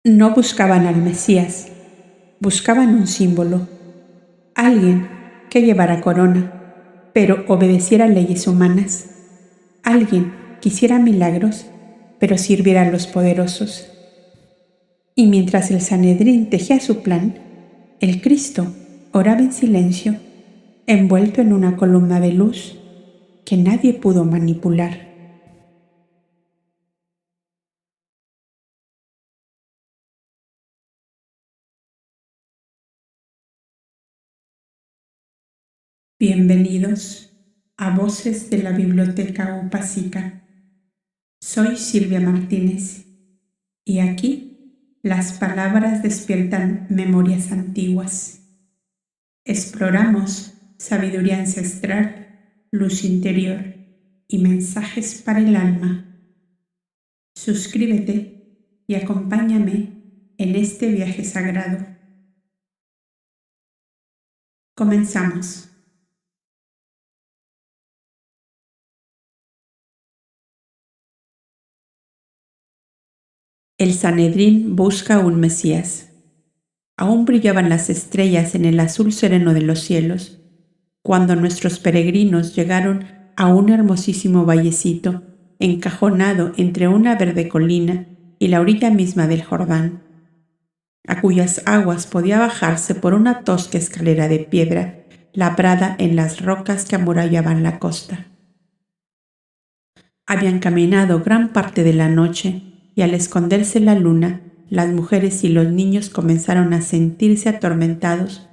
No buscaban al Mesías, buscaban un símbolo, alguien que llevara corona, pero obedeciera leyes humanas, alguien que hiciera milagros, pero sirviera a los poderosos. Y mientras el Sanedrín tejía su plan, el Cristo oraba en silencio, envuelto en una columna de luz que nadie pudo manipular. Bienvenidos a Voces de la Biblioteca Upasica. Soy Silvia Martínez y aquí las palabras despiertan memorias antiguas. Exploramos sabiduría ancestral, luz interior y mensajes para el alma. Suscríbete y acompáñame en este viaje sagrado. Comenzamos. El Sanedrín busca un Mesías. Aún brillaban las estrellas en el azul sereno de los cielos, cuando nuestros peregrinos llegaron a un hermosísimo vallecito encajonado entre una verde colina y la orilla misma del Jordán, a cuyas aguas podía bajarse por una tosca escalera de piedra labrada en las rocas que amurallaban la costa. Habían caminado gran parte de la noche y al esconderse la luna, las mujeres y los niños comenzaron a sentirse atormentados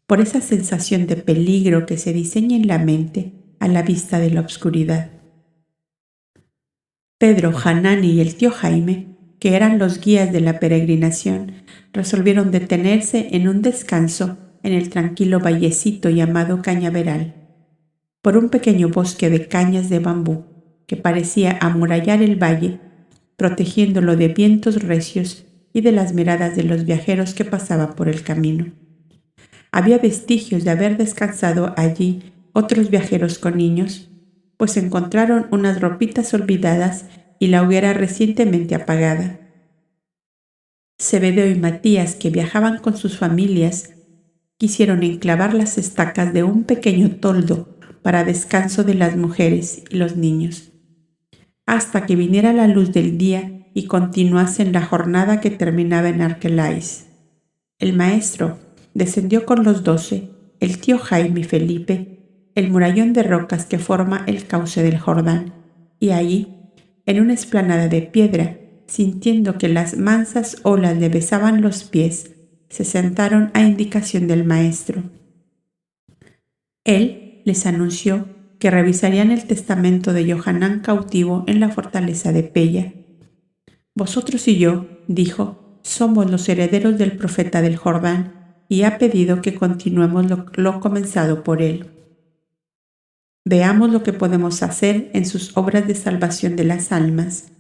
por esa sensación de peligro que se diseña en la mente a la vista de la oscuridad. Pedro, Hanani y el tío Jaime, que eran los guías de la peregrinación, resolvieron detenerse en un descanso en el tranquilo vallecito llamado Cañaveral, por un pequeño bosque de cañas de bambú que parecía amurallar el valle, protegiéndolo de vientos recios y de las miradas de los viajeros que pasaban por el camino. Había vestigios de haber descansado allí otros viajeros con niños, pues encontraron unas ropitas olvidadas y la hoguera recientemente apagada. Zebedeo y Matías, que viajaban con sus familias, quisieron enclavar las estacas de un pequeño toldo para descanso de las mujeres y los niños, hasta que viniera la luz del día y continuasen la jornada que terminaba en Arquelais. El maestro descendió con los 12, el tío Jaime y Felipe, el murallón de rocas que forma el cauce del Jordán, y allí, en una explanada de piedra, sintiendo que las mansas olas le besaban los pies, se sentaron a indicación del maestro. Él les anunció que revisarían el testamento de Johanán cautivo en la fortaleza de Pella. Vosotros y yo, dijo, somos los herederos del profeta del Jordán, y ha pedido que continuemos lo comenzado por él. Veamos lo que podemos hacer en sus obras de salvación de las almas.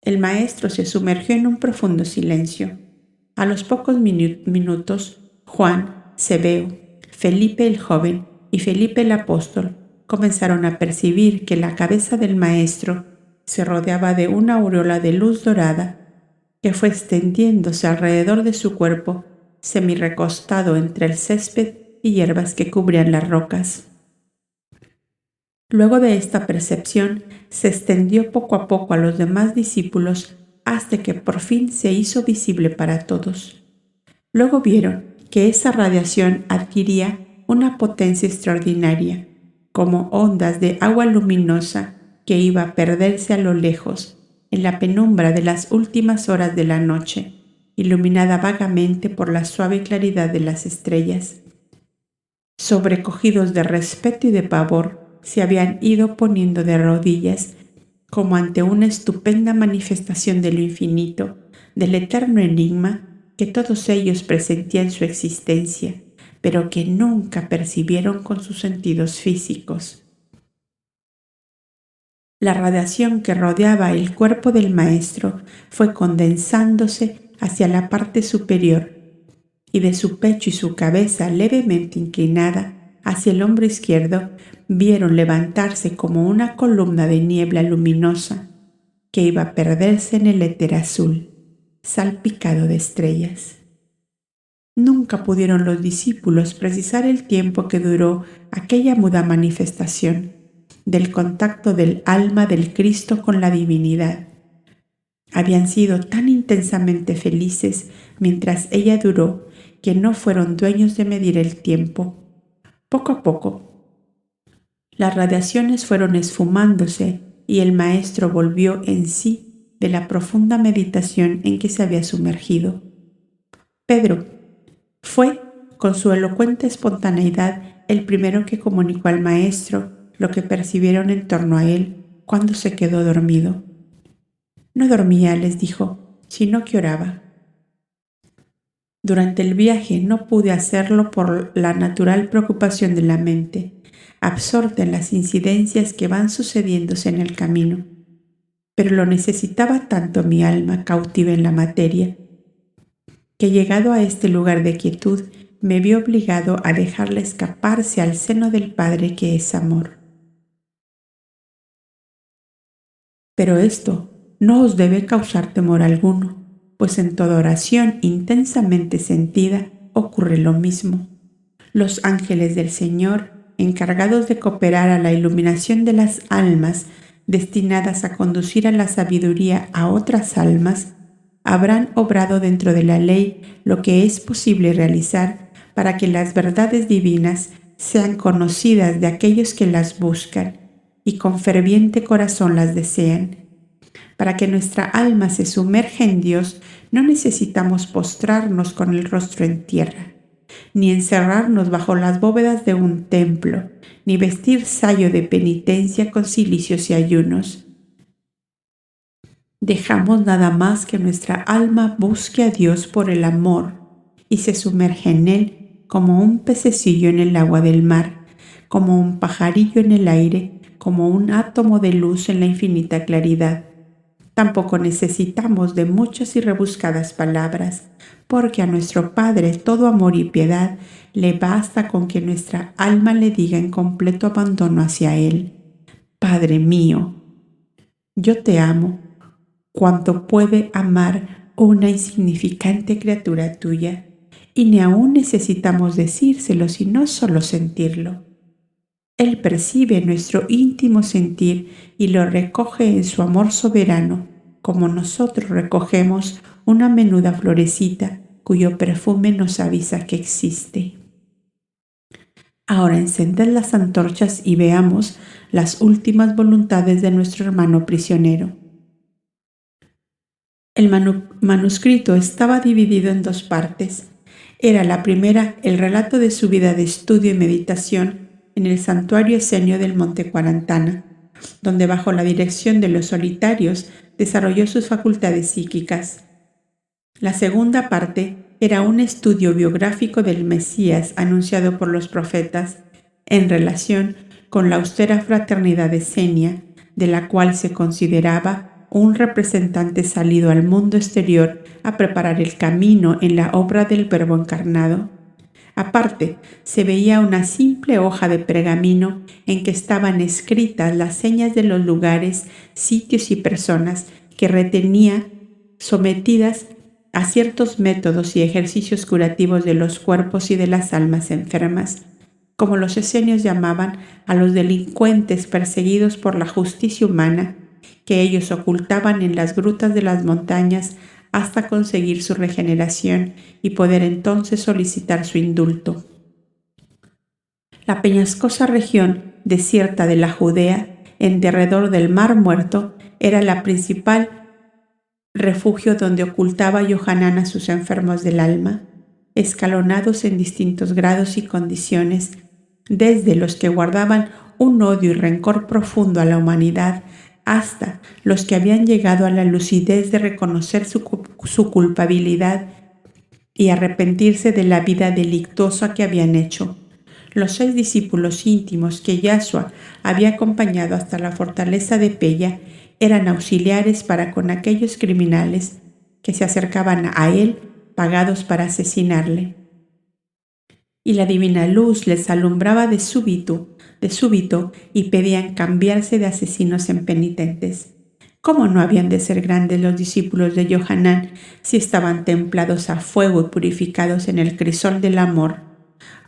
El maestro se sumergió en un profundo silencio. A los pocos minutos, Juan, Zebeo, Felipe el joven y Felipe el apóstol comenzaron a percibir que la cabeza del maestro se rodeaba de una aureola de luz dorada que fue extendiéndose alrededor de su cuerpo, semi-recostado entre el césped y hierbas que cubrían las rocas. Luego de esta percepción, se extendió poco a poco a los demás discípulos hasta que por fin se hizo visible para todos. Luego vieron que esa radiación adquiría una potencia extraordinaria, como ondas de agua luminosa que iba a perderse a lo lejos, en la penumbra de las últimas horas de la noche, iluminada vagamente por la suave claridad de las estrellas. Sobrecogidos de respeto y de pavor, se habían ido poniendo de rodillas como ante una estupenda manifestación de lo infinito, del eterno enigma que todos ellos presentían su existencia, pero que nunca percibieron con sus sentidos físicos. La radiación que rodeaba el cuerpo del maestro fue condensándose hacia la parte superior, y de su pecho y su cabeza levemente inclinada hacia el hombro izquierdo vieron levantarse como una columna de niebla luminosa que iba a perderse en el éter azul, salpicado de estrellas. Nunca pudieron los discípulos precisar el tiempo que duró aquella muda manifestación del contacto del alma del Cristo con la divinidad. Habían sido tan intensamente felices mientras ella duró que no fueron dueños de medir el tiempo. Poco a poco, las radiaciones fueron esfumándose y el maestro volvió en sí de la profunda meditación en que se había sumergido. Pedro fue, con su elocuente espontaneidad, el primero que comunicó al maestro lo que percibieron en torno a él cuando se quedó dormido. No dormía, les dijo, sino que oraba. Durante el viaje no pude hacerlo por la natural preocupación de la mente, absorta en las incidencias que van sucediéndose en el camino. Pero lo necesitaba tanto mi alma cautiva en la materia, que llegado a este lugar de quietud, me vi obligado a dejarla escaparse al seno del Padre que es amor. Pero esto no os debe causar temor alguno, pues en toda oración intensamente sentida ocurre lo mismo. Los ángeles del Señor, encargados de cooperar a la iluminación de las almas destinadas a conducir a la sabiduría a otras almas, habrán obrado dentro de la ley lo que es posible realizar para que las verdades divinas sean conocidas de aquellos que las buscan y con ferviente corazón las desean. Para que nuestra alma se sumerja en Dios, no necesitamos postrarnos con el rostro en tierra, ni encerrarnos bajo las bóvedas de un templo, ni vestir sayo de penitencia con cilicios y ayunos. Dejamos nada más que nuestra alma busque a Dios por el amor y se sumerge en Él como un pececillo en el agua del mar, como un pajarillo en el aire, como un átomo de luz en la infinita claridad. Tampoco necesitamos de muchas y rebuscadas palabras, porque a nuestro Padre todo amor y piedad le basta con que nuestra alma le diga en completo abandono hacia Él: Padre mío, yo te amo, cuanto puede amar una insignificante criatura tuya, y ni aún necesitamos decírselo, sino solo sentirlo. Él percibe nuestro íntimo sentir y lo recoge en su amor soberano, como nosotros recogemos una menuda florecita cuyo perfume nos avisa que existe. Ahora encended las antorchas y veamos las últimas voluntades de nuestro hermano prisionero. El manuscrito estaba dividido en dos partes. Era la primera el relato de su vida de estudio y meditación en el santuario esenio del Monte Cuarantana, donde bajo la dirección de los solitarios desarrolló sus facultades psíquicas. La segunda parte era un estudio biográfico del Mesías anunciado por los profetas en relación con la austera fraternidad esenia, de la cual se consideraba un representante salido al mundo exterior a preparar el camino en la obra del Verbo encarnado. Aparte, se veía una simple hoja de pergamino en que estaban escritas las señas de los lugares, sitios y personas que retenía sometidas a ciertos métodos y ejercicios curativos de los cuerpos y de las almas enfermas, como los esenios llamaban a los delincuentes perseguidos por la justicia humana, que ellos ocultaban en las grutas de las montañas hasta conseguir su regeneración y poder entonces solicitar su indulto. La peñascosa región desierta de la Judea, en derredor del Mar Muerto, era la principal refugio donde ocultaba Yohanan a sus enfermos del alma, escalonados en distintos grados y condiciones, desde los que guardaban un odio y rencor profundo a la humanidad hasta los que habían llegado a la lucidez de reconocer su culpabilidad y arrepentirse de la vida delictuosa que habían hecho. Los 6 discípulos íntimos que Yahshua había acompañado hasta la fortaleza de Pella eran auxiliares para con aquellos criminales que se acercaban a él pagados para asesinarle. Y la divina luz les alumbraba de súbito y pedían cambiarse de asesinos en penitentes. ¿Cómo no habían de ser grandes los discípulos de Johanán si estaban templados a fuego y purificados en el crisol del amor?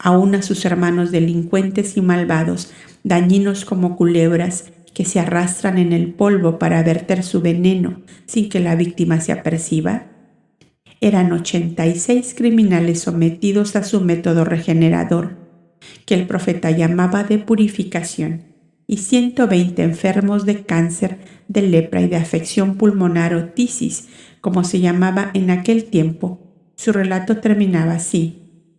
Aún a sus hermanos delincuentes y malvados, dañinos como culebras, que se arrastran en el polvo para verter su veneno sin que la víctima se aperciba. Eran 86 criminales sometidos a su método regenerador, que el profeta llamaba de purificación, y 120 enfermos de cáncer, de lepra y de afección pulmonar o tisis, como se llamaba en aquel tiempo. Su relato terminaba así: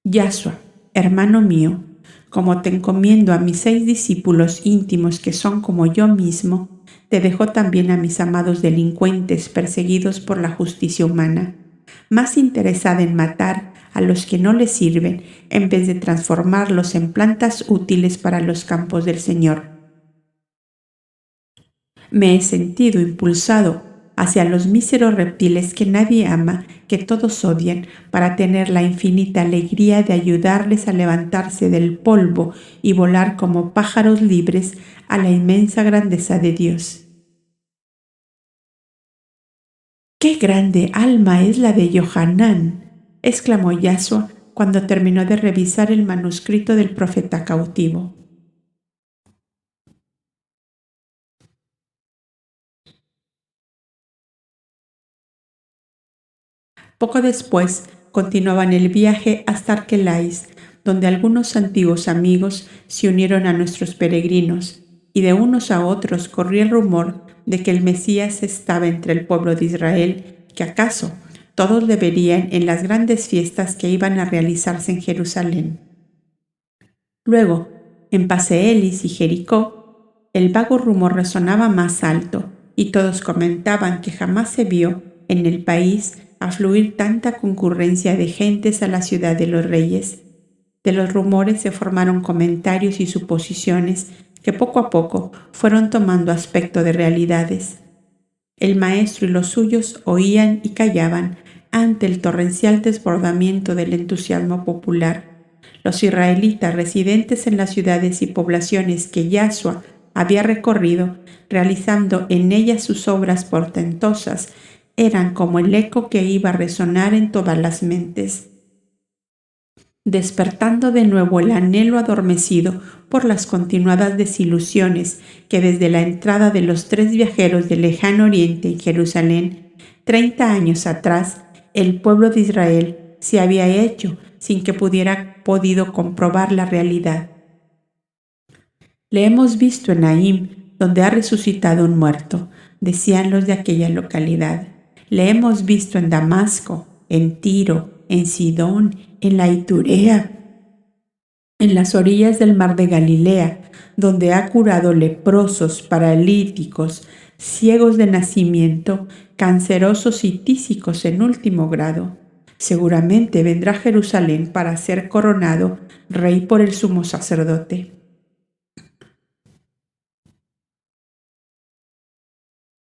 Yasua, hermano mío, como te encomiendo a mis 6 discípulos íntimos que son como yo mismo, te dejo también a mis amados delincuentes perseguidos por la justicia humana, más interesada en matar a los que no les sirven en vez de transformarlos en plantas útiles para los campos del Señor. Me he sentido impulsado hacia los míseros reptiles que nadie ama, que todos odian, para tener la infinita alegría de ayudarles a levantarse del polvo y volar como pájaros libres a la inmensa grandeza de Dios. ¡Qué grande alma es la de Johanán!, exclamó Yasua cuando terminó de revisar el manuscrito del profeta cautivo. Poco después continuaban el viaje hasta Arquelais, donde algunos antiguos amigos se unieron a nuestros peregrinos, y de unos a otros corría el rumor de que el Mesías estaba entre el pueblo de Israel, que acaso todos le verían en las grandes fiestas que iban a realizarse en Jerusalén. Luego, en Paseelis y Jericó, el vago rumor resonaba más alto, y todos comentaban que jamás se vio en el país afluir tanta concurrencia de gentes a la ciudad de los reyes. De los rumores se formaron comentarios y suposiciones que poco a poco fueron tomando aspecto de realidades. El maestro y los suyos oían y callaban ante el torrencial desbordamiento del entusiasmo popular. Los israelitas residentes en las ciudades y poblaciones que Yasua había recorrido, realizando en ellas sus obras portentosas, eran como el eco que iba a resonar en todas las mentes, despertando de nuevo el anhelo adormecido por las continuadas desilusiones que desde la entrada de los 3 viajeros del lejano oriente en Jerusalén, 30 años atrás, el pueblo de Israel se había hecho sin que hubiera podido comprobar la realidad. Le hemos visto en Naim, donde ha resucitado un muerto, decían los de aquella localidad. Le hemos visto en Damasco, en Tiro, en Sidón, en la Iturea, en las orillas del mar de Galilea, donde ha curado leprosos, paralíticos, ciegos de nacimiento, cancerosos y tísicos en último grado. Seguramente vendrá a Jerusalén para ser coronado rey por el sumo sacerdote.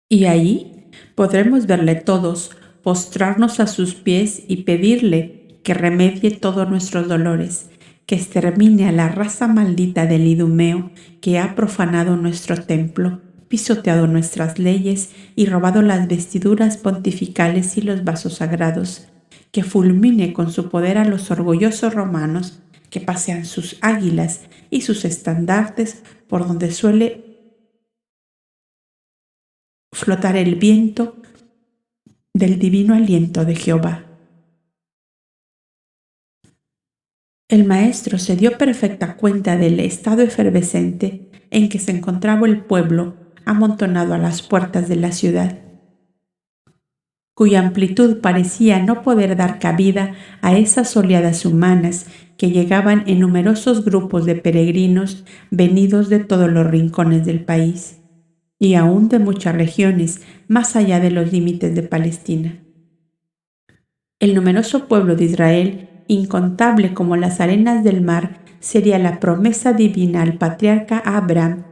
Y ahí podremos verle todos, postrarnos a sus pies y pedirle que remedie todos nuestros dolores, que extermine a la raza maldita del idumeo que ha profanado nuestro templo, pisoteado nuestras leyes y robado las vestiduras pontificales y los vasos sagrados, que fulmine con su poder a los orgullosos romanos que pasean sus águilas y sus estandartes por donde suele flotar el viento del divino aliento de Jehová. El maestro se dio perfecta cuenta del estado efervescente en que se encontraba el pueblo amontonado a las puertas de la ciudad, cuya amplitud parecía no poder dar cabida a esas oleadas humanas que llegaban en numerosos grupos de peregrinos venidos de todos los rincones del país y aún de muchas regiones más allá de los límites de Palestina. El numeroso pueblo de Israel, incontable como las arenas del mar, sería la promesa divina al patriarca Abraham.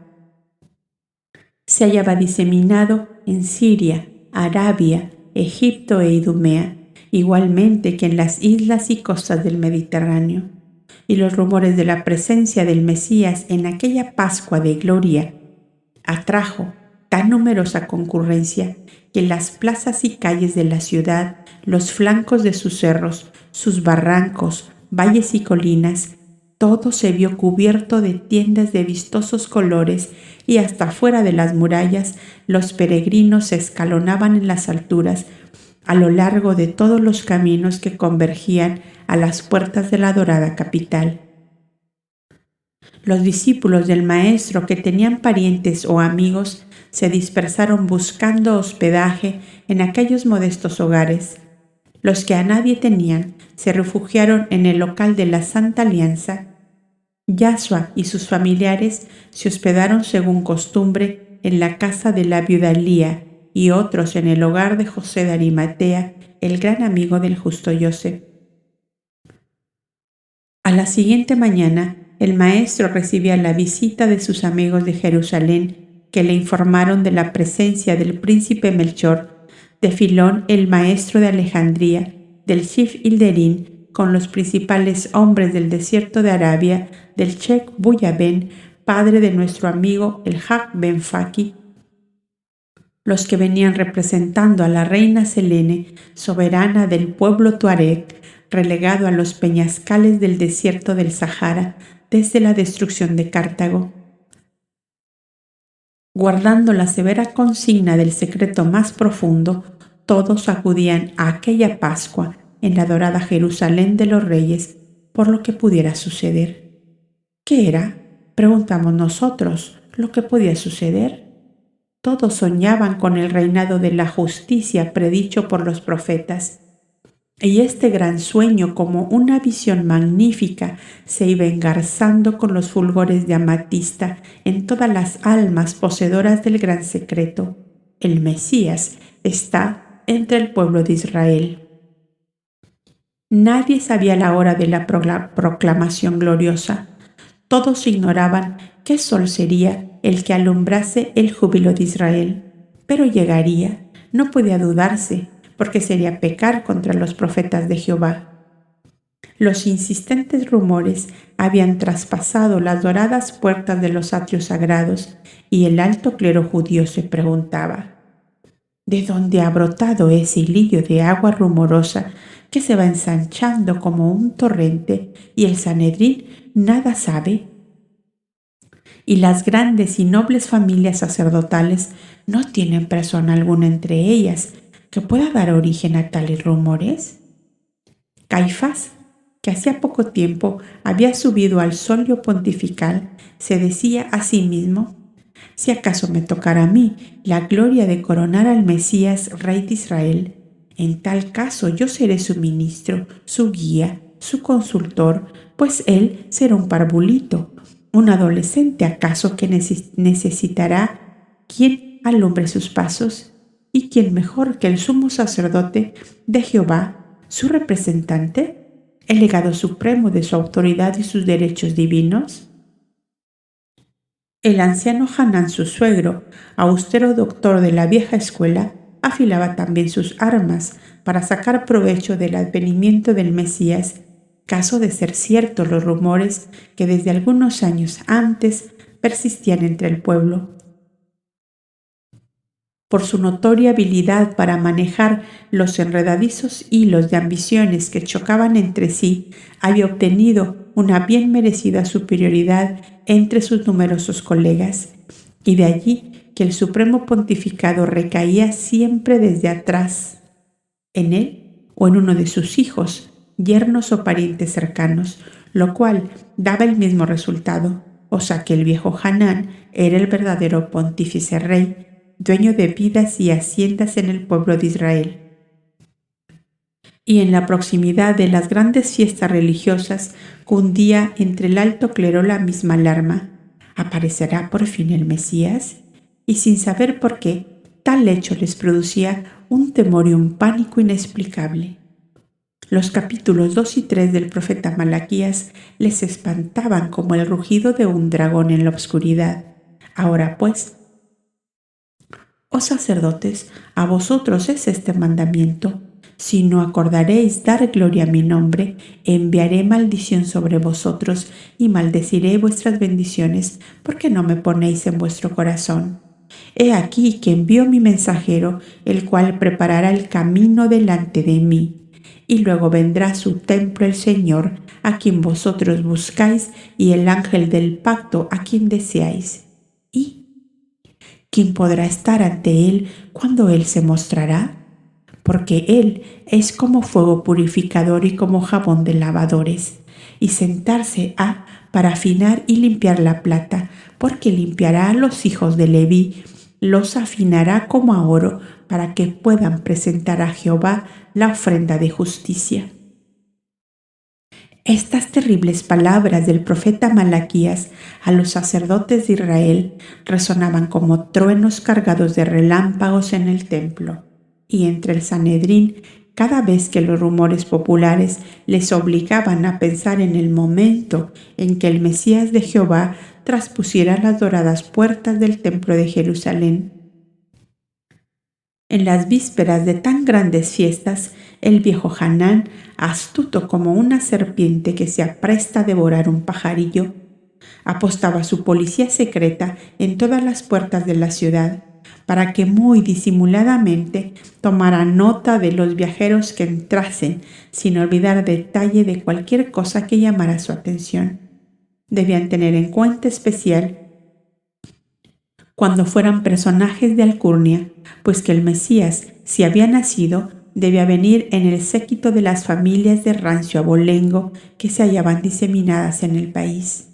Se hallaba diseminado en Siria, Arabia, Egipto e Idumea, igualmente que en las islas y costas del Mediterráneo. Y los rumores de la presencia del Mesías en aquella Pascua de gloria atrajo tan numerosa concurrencia que las plazas y calles de la ciudad, los flancos de sus cerros, sus barrancos, valles y colinas, todo se vio cubierto de tiendas de vistosos colores y hasta fuera de las murallas los peregrinos se escalonaban en las alturas a lo largo de todos los caminos que convergían a las puertas de la dorada capital. Los discípulos del Maestro que tenían parientes o amigos se dispersaron buscando hospedaje en aquellos modestos hogares. Los que a nadie tenían se refugiaron en el local de la Santa Alianza. Yashua y sus familiares se hospedaron según costumbre en la casa de la viuda Lía y otros en el hogar de José de Arimatea, el gran amigo del justo Yosef. A la siguiente mañana, el maestro recibía la visita de sus amigos de Jerusalén, que le informaron de la presencia del príncipe Melchor, de Filón, el maestro de Alejandría, del Shif Hilderín, con los principales hombres del desierto de Arabia, del Sheikh Buyabén, padre de nuestro amigo el Haj Ben Faki, los que venían representando a la reina Selene, soberana del pueblo tuareg, relegado a los peñascales del desierto del Sahara desde la destrucción de Cartago. Guardando la severa consigna del secreto más profundo, todos acudían a aquella Pascua en la dorada Jerusalén de los Reyes por lo que pudiera suceder. ¿Qué era? Preguntamos nosotros, lo que podía suceder. Todos soñaban con el reinado de la justicia predicho por los profetas. Y este gran sueño, como una visión magnífica, se iba engarzando con los fulgores de amatista en todas las almas poseedoras del gran secreto. El Mesías está entre el pueblo de Israel. Nadie sabía la hora de la proclamación gloriosa. Todos ignoraban qué sol sería el que alumbrase el júbilo de Israel. Pero llegaría, no podía dudarse, porque sería pecar contra los profetas de Jehová. Los insistentes rumores habían traspasado las doradas puertas de los atrios sagrados y el alto clero judío se preguntaba: ¿de dónde ha brotado ese hilillo de agua rumorosa que se va ensanchando como un torrente y el Sanedrín nada sabe? Y las grandes y nobles familias sacerdotales no tienen persona alguna entre ellas que pueda dar origen a tales rumores. Caifás, que hacía poco tiempo había subido al solio pontifical, se decía a sí mismo: si acaso me tocara a mí la gloria de coronar al Mesías, rey de Israel, en tal caso yo seré su ministro, su guía, su consultor, pues él será un parvulito, un adolescente acaso que necesitará quien alumbre sus pasos. ¿Y quién mejor que el sumo sacerdote de Jehová, su representante, el legado supremo de su autoridad y sus derechos divinos? El anciano Hanán, su suegro, austero doctor de la vieja escuela, afilaba también sus armas para sacar provecho del advenimiento del Mesías, caso de ser ciertos los rumores que desde algunos años antes persistían entre el pueblo. Por su notoria habilidad para manejar los enredadizos hilos de ambiciones que chocaban entre sí, había obtenido una bien merecida superioridad entre sus numerosos colegas, y de allí que el supremo pontificado recaía siempre desde atrás, en él o en uno de sus hijos, yernos o parientes cercanos, lo cual daba el mismo resultado, o sea que el viejo Hanán era el verdadero pontífice rey, dueño de vidas y haciendas en el pueblo de Israel. Y en la proximidad de las grandes fiestas religiosas cundía entre el alto clero la misma alarma: ¿aparecerá por fin el Mesías? Y sin saber por qué, tal hecho les producía un temor y un pánico inexplicable. Los capítulos 2 y 3 del profeta Malaquías les espantaban como el rugido de un dragón en la oscuridad. Ahora pues, oh sacerdotes, a vosotros es este mandamiento: si no acordaréis dar gloria a mi nombre, enviaré maldición sobre vosotros y maldeciré vuestras bendiciones, porque no me ponéis en vuestro corazón. He aquí que envío mi mensajero, el cual preparará el camino delante de mí. Y luego vendrá a su templo el Señor, a quien vosotros buscáis, y el ángel del pacto, a quien deseáis. ¿Y quién podrá estar ante él cuando él se mostrará? Porque él es como fuego purificador y como jabón de lavadores. Y sentarse ha para afinar y limpiar la plata, porque limpiará a los hijos de Leví, los afinará como a oro, para que puedan presentar a Jehová la ofrenda de justicia. Estas terribles palabras del profeta Malaquías a los sacerdotes de Israel resonaban como truenos cargados de relámpagos en el templo y entre el Sanedrín cada vez que los rumores populares les obligaban a pensar en el momento en que el Mesías de Jehová traspusiera las doradas puertas del templo de Jerusalén. En las vísperas de tan grandes fiestas, el viejo Hanán, astuto como una serpiente que se apresta a devorar un pajarillo, apostaba su policía secreta en todas las puertas de la ciudad para que muy disimuladamente tomara nota de los viajeros que entrasen sin olvidar detalle de cualquier cosa que llamara su atención. Debían tener en cuenta especial cuando fueran personajes de alcurnia, pues que el Mesías, si había nacido, debía venir en el séquito de las familias de rancio abolengo que se hallaban diseminadas en el país.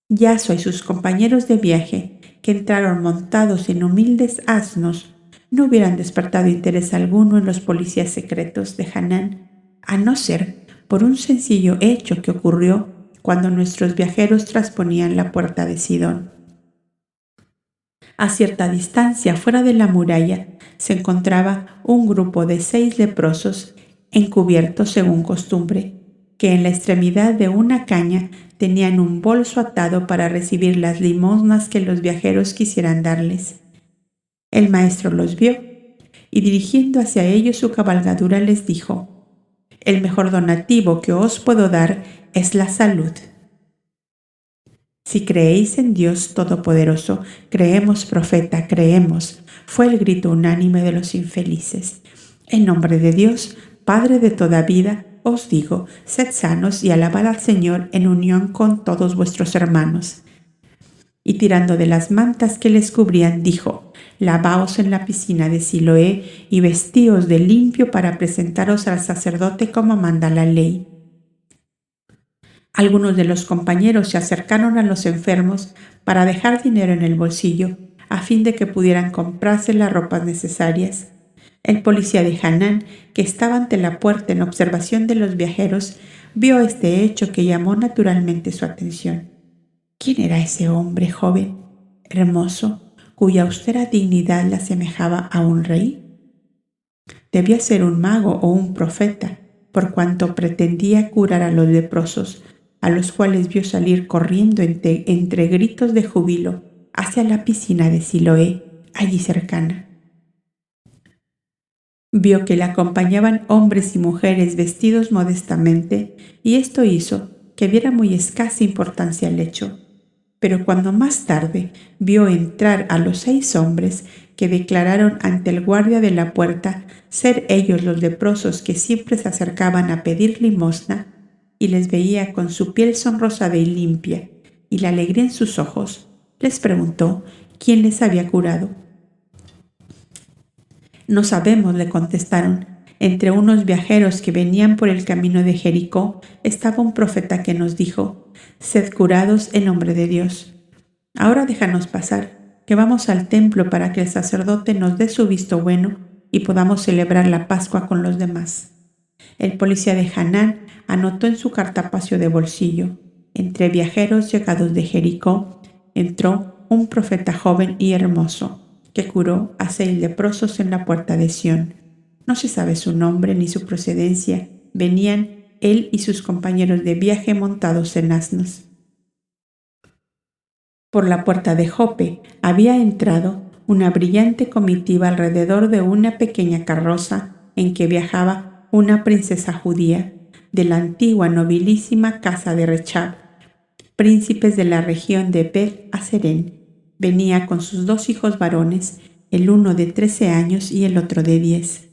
Yaso y sus compañeros de viaje, que entraron montados en humildes asnos, no hubieran despertado interés alguno en los policías secretos de Hanán, a no ser por un sencillo hecho que ocurrió cuando nuestros viajeros trasponían la puerta de Sidón. A cierta distancia fuera de la muralla se encontraba un grupo de 6 leprosos encubiertos según costumbre, que en la extremidad de una caña tenían un bolso atado para recibir las limosnas que los viajeros quisieran darles. El maestro los vio y dirigiendo hacia ellos su cabalgadura les dijo: «El mejor donativo que os puedo dar es la salud. Si creéis en Dios Todopoderoso, creemos, profeta, creemos», fue el grito unánime de los infelices. «En nombre de Dios, Padre de toda vida, os digo, sed sanos y alabad al Señor en unión con todos vuestros hermanos». Y tirando de las mantas que les cubrían, dijo: «Lavaos en la piscina de Siloé y vestíos de limpio para presentaros al sacerdote como manda la ley». Algunos de los compañeros se acercaron a los enfermos para dejar dinero en el bolsillo a fin de que pudieran comprarse las ropas necesarias. El policía de Hanán, que estaba ante la puerta en observación de los viajeros, vio este hecho que llamó naturalmente su atención. ¿Quién era ese hombre joven, hermoso, cuya austera dignidad le asemejaba a un rey? Debía ser un mago o un profeta, por cuanto pretendía curar a los leprosos, a los cuales vio salir corriendo entre gritos de júbilo hacia la piscina de Siloé, allí cercana. Vio que le acompañaban hombres y mujeres vestidos modestamente, y esto hizo que diera muy escasa importancia al hecho. Pero cuando más tarde vio entrar a los 6 hombres que declararon ante el guardia de la puerta ser ellos los leprosos que siempre se acercaban a pedir limosna, y les veía con su piel sonrosada y limpia y la alegría en sus ojos, les preguntó quién les había curado. «No sabemos», le contestaron. «Entre unos viajeros que venían por el camino de Jericó estaba un profeta que nos dijo: sed curados en nombre de Dios. Ahora déjanos pasar, que vamos al templo para que el sacerdote nos dé su visto bueno y podamos celebrar la Pascua con los demás». El policía de Hanán anotó en su cartapacio de bolsillo: «Entre viajeros llegados de Jericó entró un profeta joven y hermoso, que curó a 6 leprosos en la puerta de Sión. No se sabe su nombre ni su procedencia. Venían él y sus compañeros de viaje montados en asnos». Por la puerta de Jope había entrado una brillante comitiva alrededor de una pequeña carroza en que viajaba una princesa judía de la antigua nobilísima casa de Rechab, príncipes de la región de Bet Aserén. Venía con sus 2 hijos varones, el uno de 13 años y el otro de 10.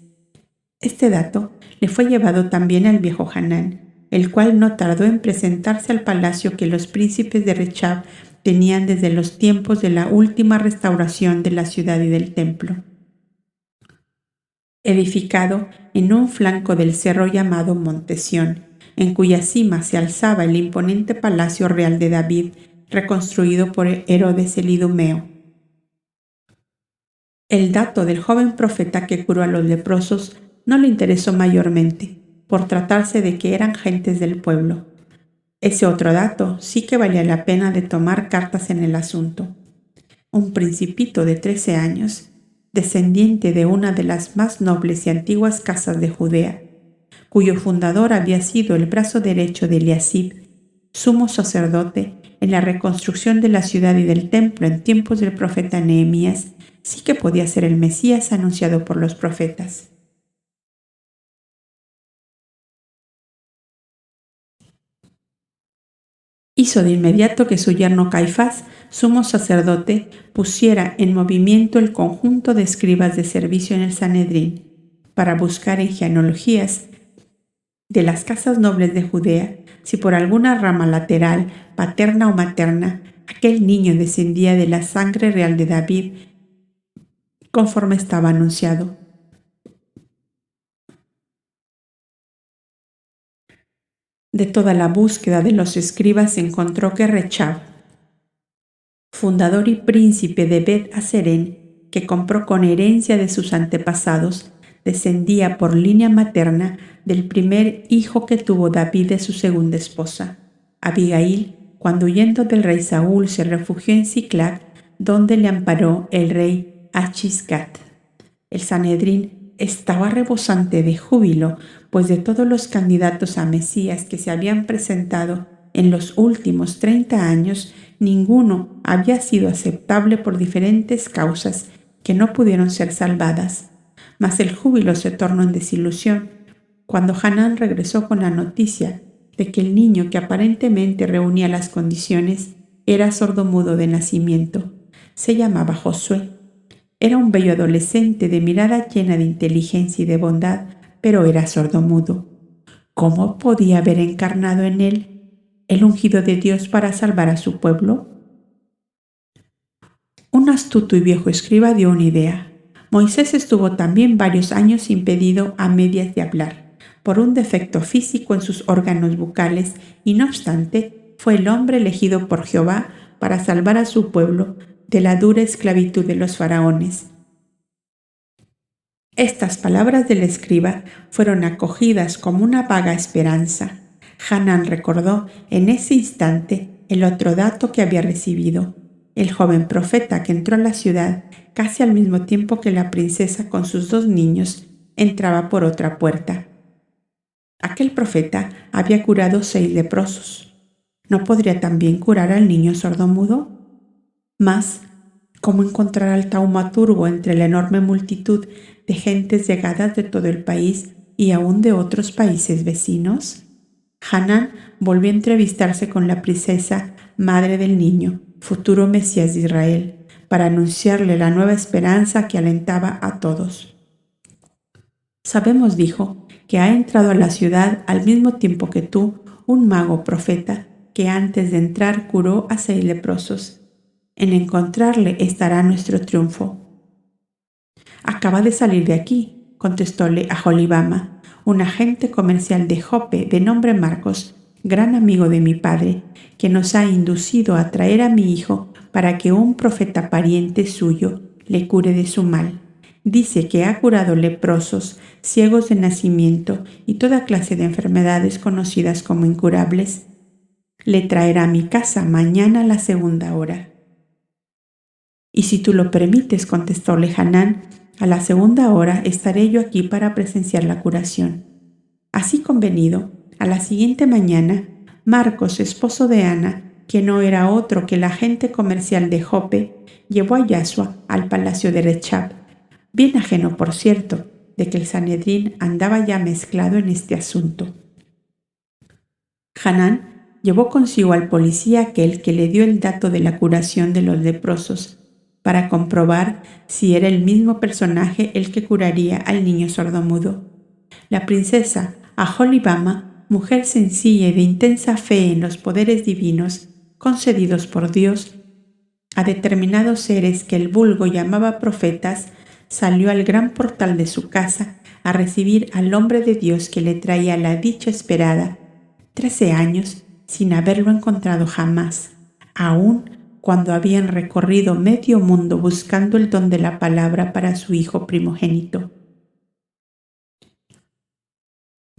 Este dato le fue llevado también al viejo Hanán, el cual no tardó en presentarse al palacio que los príncipes de Rechab tenían desde los tiempos de la última restauración de la ciudad y del templo. Edificado en un flanco del cerro llamado Monte Sión, en cuya cima se alzaba el imponente palacio real de David, reconstruido por Herodes el Idumeo. El dato del joven profeta que curó a los leprosos no le interesó mayormente, por tratarse de que eran gentes del pueblo. Ese otro dato sí que valía la pena de tomar cartas en el asunto. Un principito de 13 años, descendiente de una de las más nobles y antiguas casas de Judea, cuyo fundador había sido el brazo derecho de Eliasib, sumo sacerdote en la reconstrucción de la ciudad y del templo en tiempos del profeta Nehemías, sí que podía ser el Mesías anunciado por los profetas. Hizo de inmediato que su yerno Caifás, sumo sacerdote, pusiera en movimiento el conjunto de escribas de servicio en el Sanedrín para buscar en genealogías de las casas nobles de Judea si por alguna rama lateral, paterna o materna, aquel niño descendía de la sangre real de David, conforme estaba anunciado. De toda la búsqueda de los escribas se encontró que Rechab, fundador y príncipe de Bet Haserén, que compró con herencia de sus antepasados, descendía por línea materna del primer hijo que tuvo David de su segunda esposa, Abigail, cuando huyendo del rey Saúl se refugió en Siclag, donde le amparó el rey Achisgat. El Sanedrín estaba rebosante de júbilo, pues de todos los candidatos a Mesías que se habían presentado en los últimos 30 años, ninguno había sido aceptable por diferentes causas que no pudieron ser salvadas. Mas el júbilo se tornó en desilusión cuando Hanán regresó con la noticia de que el niño que aparentemente reunía las condiciones era sordomudo de nacimiento. Se llamaba Josué. Era un bello adolescente de mirada llena de inteligencia y de bondad, pero era sordomudo. ¿Cómo podía haber encarnado en él el ungido de Dios para salvar a su pueblo? Un astuto y viejo escriba dio una idea. Moisés estuvo también varios años impedido a medias de hablar, por un defecto físico en sus órganos bucales, y no obstante, fue el hombre elegido por Jehová para salvar a su pueblo de la dura esclavitud de los faraones. Estas palabras del escriba fueron acogidas como una vaga esperanza. Hanán recordó en ese instante el otro dato que había recibido. El joven profeta que entró a la ciudad casi al mismo tiempo que la princesa con sus 2 niños entraba por otra puerta. Aquel profeta había curado 6 leprosos. ¿No podría también curar al niño sordomudo? Mas, ¿cómo encontrar al taumaturgo entre la enorme multitud de gentes llegadas de todo el país y aún de otros países vecinos? Hanán volvió a entrevistarse con la princesa, madre del niño, futuro Mesías de Israel, para anunciarle la nueva esperanza que alentaba a todos. Sabemos, dijo, que ha entrado a la ciudad al mismo tiempo que tú un mago profeta que antes de entrar curó a 6 leprosos. En encontrarle estará nuestro triunfo. Acaba de salir de aquí, contestóle Aholibama, un agente comercial de Jope de nombre Marcos, gran amigo de mi padre, que nos ha inducido a traer a mi hijo para que un profeta pariente suyo le cure de su mal. Dice que ha curado leprosos, ciegos de nacimiento y toda clase de enfermedades conocidas como incurables. Le traerá a mi casa mañana a la 2ª hora. Y si tú lo permites, contestóle Hanán, a la 2ª hora estaré yo aquí para presenciar la curación. Así convenido, a la siguiente mañana, Marcos, esposo de Ana, que no era otro que el agente comercial de Jope, llevó a Yasua al palacio de Rechab, bien ajeno, por cierto, de que el Sanedrín andaba ya mezclado en este asunto. Hanán Llevó consigo al policía aquel que le dio el dato de la curación de los leprosos para comprobar si era el mismo personaje el que curaría al niño sordomudo. La princesa Aholibama, mujer sencilla y de intensa fe en los poderes divinos concedidos por Dios a determinados seres que el vulgo llamaba profetas, salió al gran portal de su casa a recibir al hombre de Dios que le traía la dicha esperada, 13 años sin haberlo encontrado jamás, aun cuando habían recorrido medio mundo buscando el don de la palabra para su hijo primogénito.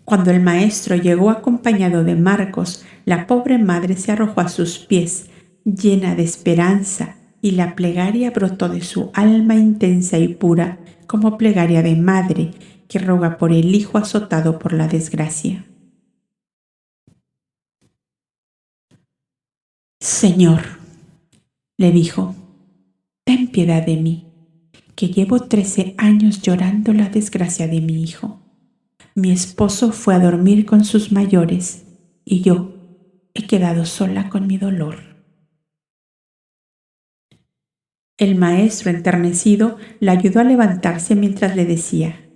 Cuando el maestro llegó acompañado de Marcos, la pobre madre se arrojó a sus pies, llena de esperanza, y la plegaria brotó de su alma intensa y pura, como plegaria de madre que roga por el hijo azotado por la desgracia. Señor, le dijo, ten piedad de mí, que llevo 13 años llorando la desgracia de mi hijo. Mi esposo fue a dormir con sus mayores y yo he quedado sola con mi dolor. El maestro, enternecido, la ayudó a levantarse mientras le decía: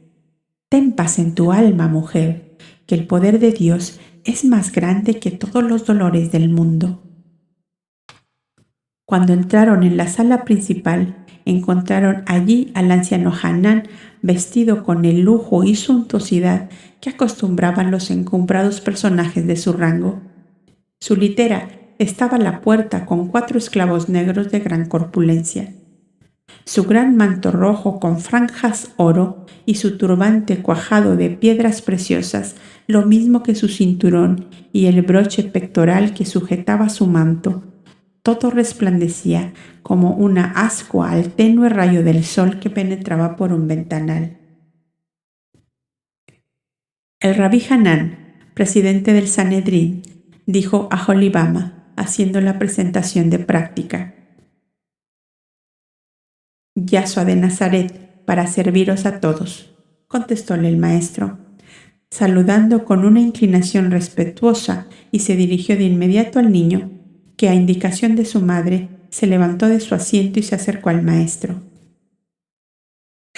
ten paz en tu alma, mujer, que el poder de Dios es más grande que todos los dolores del mundo. Cuando entraron en la sala principal, encontraron allí al anciano Hanán, vestido con el lujo y suntuosidad que acostumbraban los encumbrados personajes de su rango. Su litera estaba a la puerta con 4 esclavos negros de gran corpulencia. Su gran manto rojo con franjas oro y su turbante cuajado de piedras preciosas, lo mismo que su cinturón y el broche pectoral que sujetaba su manto, todo resplandecía como una ascua al tenue rayo del sol que penetraba por un ventanal. El rabí Hanán, presidente del Sanedrín, dijo a Aholibama, haciendo la presentación de práctica: Yasua de Nazaret, para serviros a todos, contestóle el maestro, saludando con una inclinación respetuosa, y se dirigió de inmediato al niño, que a indicación de su madre se levantó de su asiento y se acercó al maestro.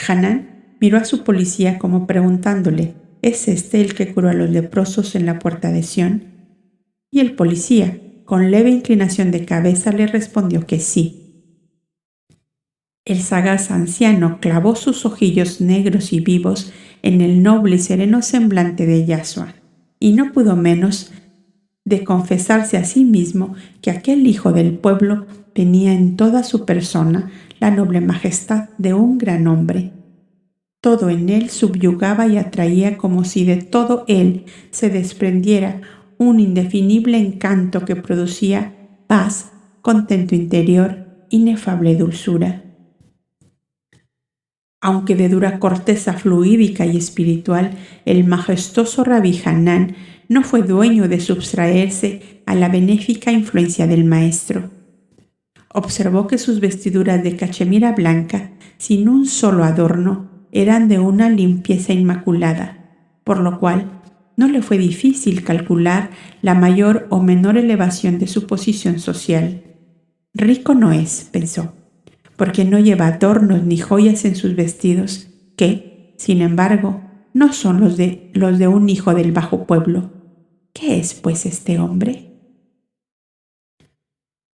Hanán miró a su policía como preguntándole: ¿es este el que curó a los leprosos en la puerta de Sión? Y el policía, con leve inclinación de cabeza, le respondió que sí. El sagaz anciano clavó sus ojillos negros y vivos en el noble y sereno semblante de Yasua, y no pudo menos de confesarse a sí mismo que aquel hijo del pueblo tenía en toda su persona la noble majestad de un gran hombre. Todo en él subyugaba y atraía como si de todo él se desprendiera un indefinible encanto que producía paz, contento interior, inefable dulzura. Aunque de dura corteza fluídica y espiritual, el majestuoso rabí Hanán no fue dueño de sustraerse a la benéfica influencia del maestro. Observó que sus vestiduras de cachemira blanca, sin un solo adorno, eran de una limpieza inmaculada, por lo cual no le fue difícil calcular la mayor o menor elevación de su posición social. Rico no es, pensó, porque no lleva adornos ni joyas en sus vestidos, que, sin embargo, no son los de un hijo del bajo pueblo. ¿Qué es, pues, este hombre?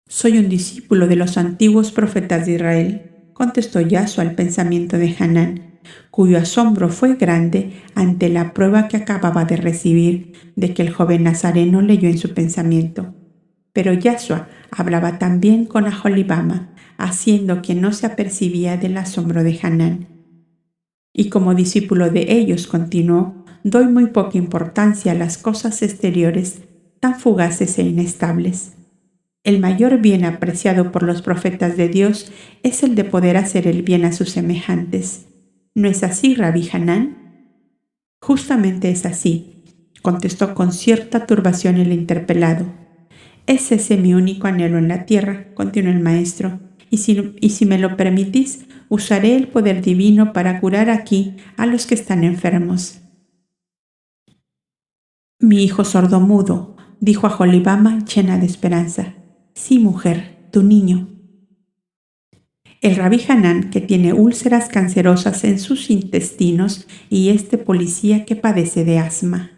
Soy un discípulo de los antiguos profetas de Israel, contestó Yasua al pensamiento de Hanán, cuyo asombro fue grande ante la prueba que acababa de recibir de que el joven nazareno leyó en su pensamiento. Pero Yasua hablaba también con Aholibama, haciendo que no se apercibía del asombro de Hanán. Y como discípulo de ellos, continuó, doy muy poca importancia a las cosas exteriores tan fugaces e inestables. El mayor bien apreciado por los profetas de Dios es el de poder hacer el bien a sus semejantes. ¿No es así, rabí Hanán? Justamente es así, contestó con cierta turbación el interpelado. Es ese mi único anhelo en la tierra, continuó el maestro, y si me lo permitís, usaré el poder divino para curar aquí a los que están enfermos. Mi hijo sordomudo, dijo a Aholibama llena de esperanza. Sí, mujer, tu niño. El rabí Hanán, que tiene úlceras cancerosas en sus intestinos, y este policía que padece de asma.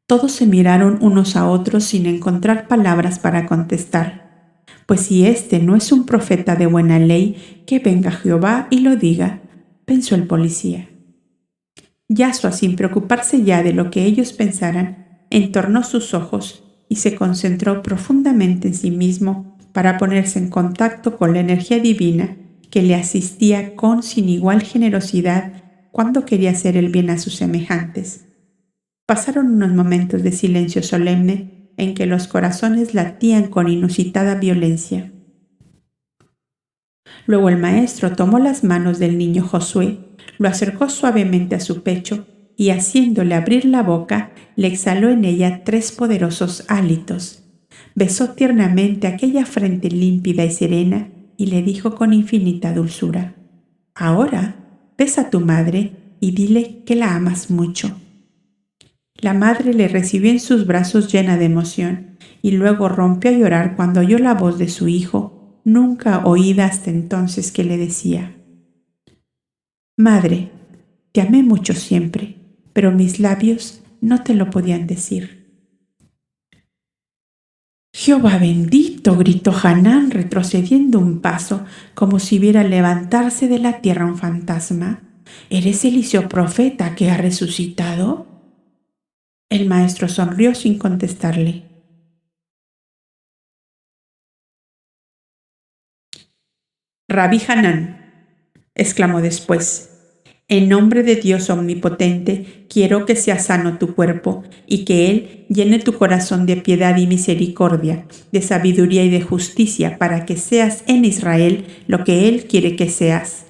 Todos se miraron unos a otros sin encontrar palabras para contestar. Pues si este no es un profeta de buena ley, que venga Jehová y lo diga, pensó el policía. Yashua, sin preocuparse ya de lo que ellos pensaran, entornó sus ojos y se concentró profundamente en sí mismo para ponerse en contacto con la energía divina que le asistía con sin igual generosidad cuando quería hacer el bien a sus semejantes. Pasaron unos momentos de silencio solemne en que los corazones latían con inusitada violencia. Luego el maestro tomó las manos del niño Josué, lo acercó suavemente a su pecho y, haciéndole abrir la boca, le exhaló en ella 3 poderosos hálitos. Besó tiernamente aquella frente límpida y serena y le dijo con infinita dulzura: «Ahora besa a tu madre y dile que la amas mucho». La madre le recibió en sus brazos llena de emoción y luego rompió a llorar cuando oyó la voz de su hijo, nunca oída hasta entonces, que le decía: «Madre, te amé mucho siempre, pero mis labios no te lo podían decir». «Jehová bendito», gritó Hanán, retrocediendo un paso como si viera levantarse de la tierra un fantasma. «¿Eres Eliseo profeta que ha resucitado?». El maestro sonrió sin contestarle. «Rabí Hanán», exclamó después, «en nombre de Dios omnipotente, quiero que sea sano tu cuerpo y que Él llene tu corazón de piedad y misericordia, de sabiduría y de justicia, para que seas en Israel lo que Él quiere que seas».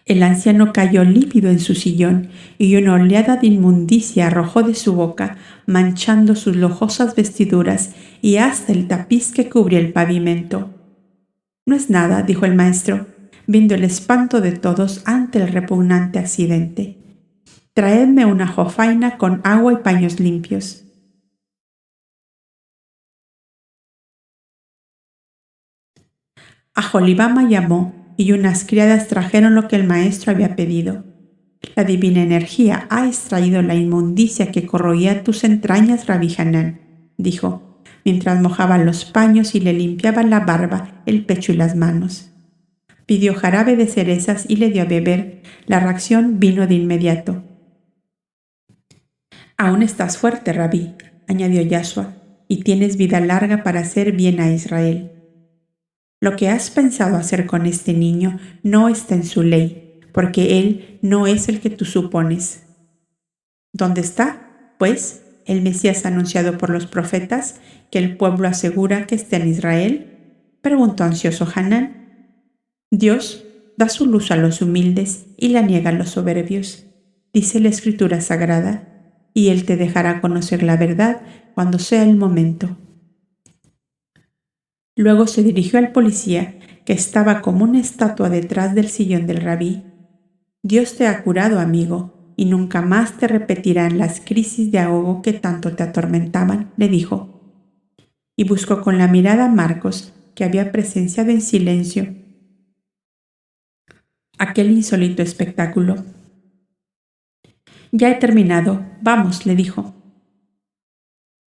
El anciano cayó lívido en su sillón y una oleada de inmundicia arrojó de su boca, manchando sus lujosas vestiduras y hasta el tapiz que cubría el pavimento. «No es nada», dijo el maestro, viendo el espanto de todos ante el repugnante accidente. «Traedme una jofaina con agua y paños limpios». Aholibama llamó y unas criadas trajeron lo que el maestro había pedido. «La divina energía ha extraído la inmundicia que corroía tus entrañas, Rabí Hanán», dijo, mientras mojaba los paños y le limpiaba la barba, el pecho y las manos. Pidió jarabe de cerezas y le dio a beber. La reacción vino de inmediato. «Aún estás fuerte, Rabí», añadió Yashua, «y tienes vida larga para hacer bien a Israel. Lo que has pensado hacer con este niño no está en su ley, porque él no es el que tú supones». «¿Dónde está, pues, el Mesías anunciado por los profetas, que el pueblo asegura que está en Israel?», preguntó ansioso Hanán. «Dios da su luz a los humildes y la niega a los soberbios», dice la Escritura Sagrada, «y Él te dejará conocer la verdad cuando sea el momento». Luego se dirigió al policía, que estaba como una estatua detrás del sillón del rabí. «Dios te ha curado, amigo, y nunca más te repetirán las crisis de ahogo que tanto te atormentaban», le dijo. Y buscó con la mirada a Marcos, que había presenciado en silencio aquel insólito espectáculo. «Ya he terminado. Vamos», le dijo.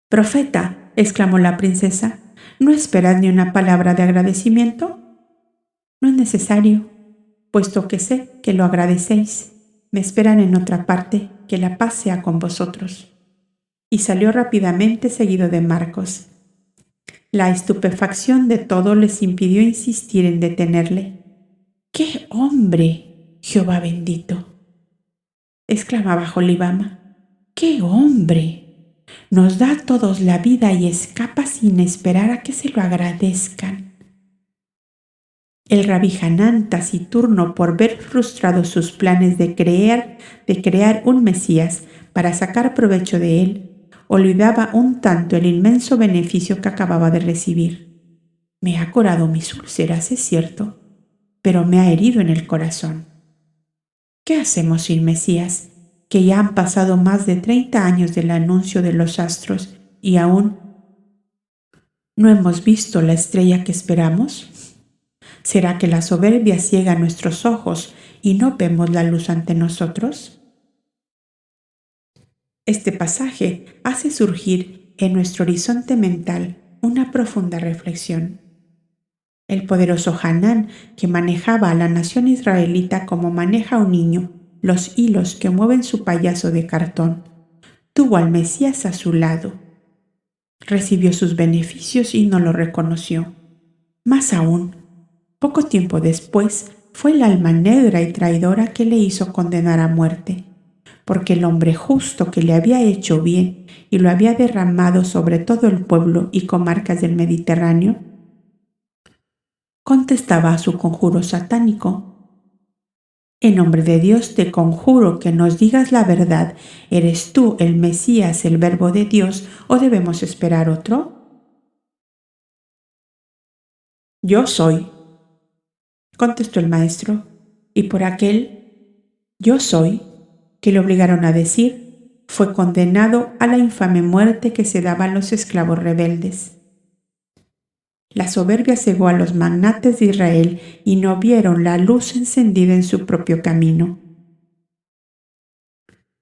«Profeta», exclamó la princesa, «¿no esperas ni una palabra de agradecimiento?». «No es necesario, puesto que sé que lo agradecéis. Me esperan en otra parte, que la paz sea con vosotros». Y salió rápidamente seguido de Marcos. La estupefacción de todo les impidió insistir en detenerle. «¡Qué hombre, Jehová bendito!», exclamaba Aholibama. «¡Qué hombre! Nos da a todos la vida y escapa sin esperar a que se lo agradezcan». El rabí Hanán, taciturno por ver frustrados sus planes de crear un Mesías para sacar provecho de él, olvidaba un tanto el inmenso beneficio que acababa de recibir. Me ha curado mis úlceras, es cierto, pero me ha herido en el corazón. ¿Qué hacemos sin Mesías, que ya han pasado más de 30 años del anuncio de los astros y aún no hemos visto la estrella que esperamos? ¿Será que la soberbia ciega nuestros ojos y no vemos la luz ante nosotros? Este pasaje hace surgir en nuestro horizonte mental una profunda reflexión. El poderoso Hanán, que manejaba a la nación israelita como maneja un niño los hilos que mueven su payaso de cartón, tuvo al Mesías a su lado. Recibió sus beneficios y no lo reconoció. Más aún, poco tiempo después, fue el alma negra y traidora que le hizo condenar a muerte, porque el hombre justo que le había hecho bien y lo había derramado sobre todo el pueblo y comarcas del Mediterráneo, contestaba a su conjuro satánico: en nombre de Dios te conjuro que nos digas la verdad. ¿Eres tú el Mesías, el Verbo de Dios, o debemos esperar otro? Yo soy, contestó el maestro, y por aquel yo soy que le obligaron a decir, fue condenado a la infame muerte que se daba a los esclavos rebeldes. La soberbia cegó a los magnates de Israel y no vieron la luz encendida en su propio camino.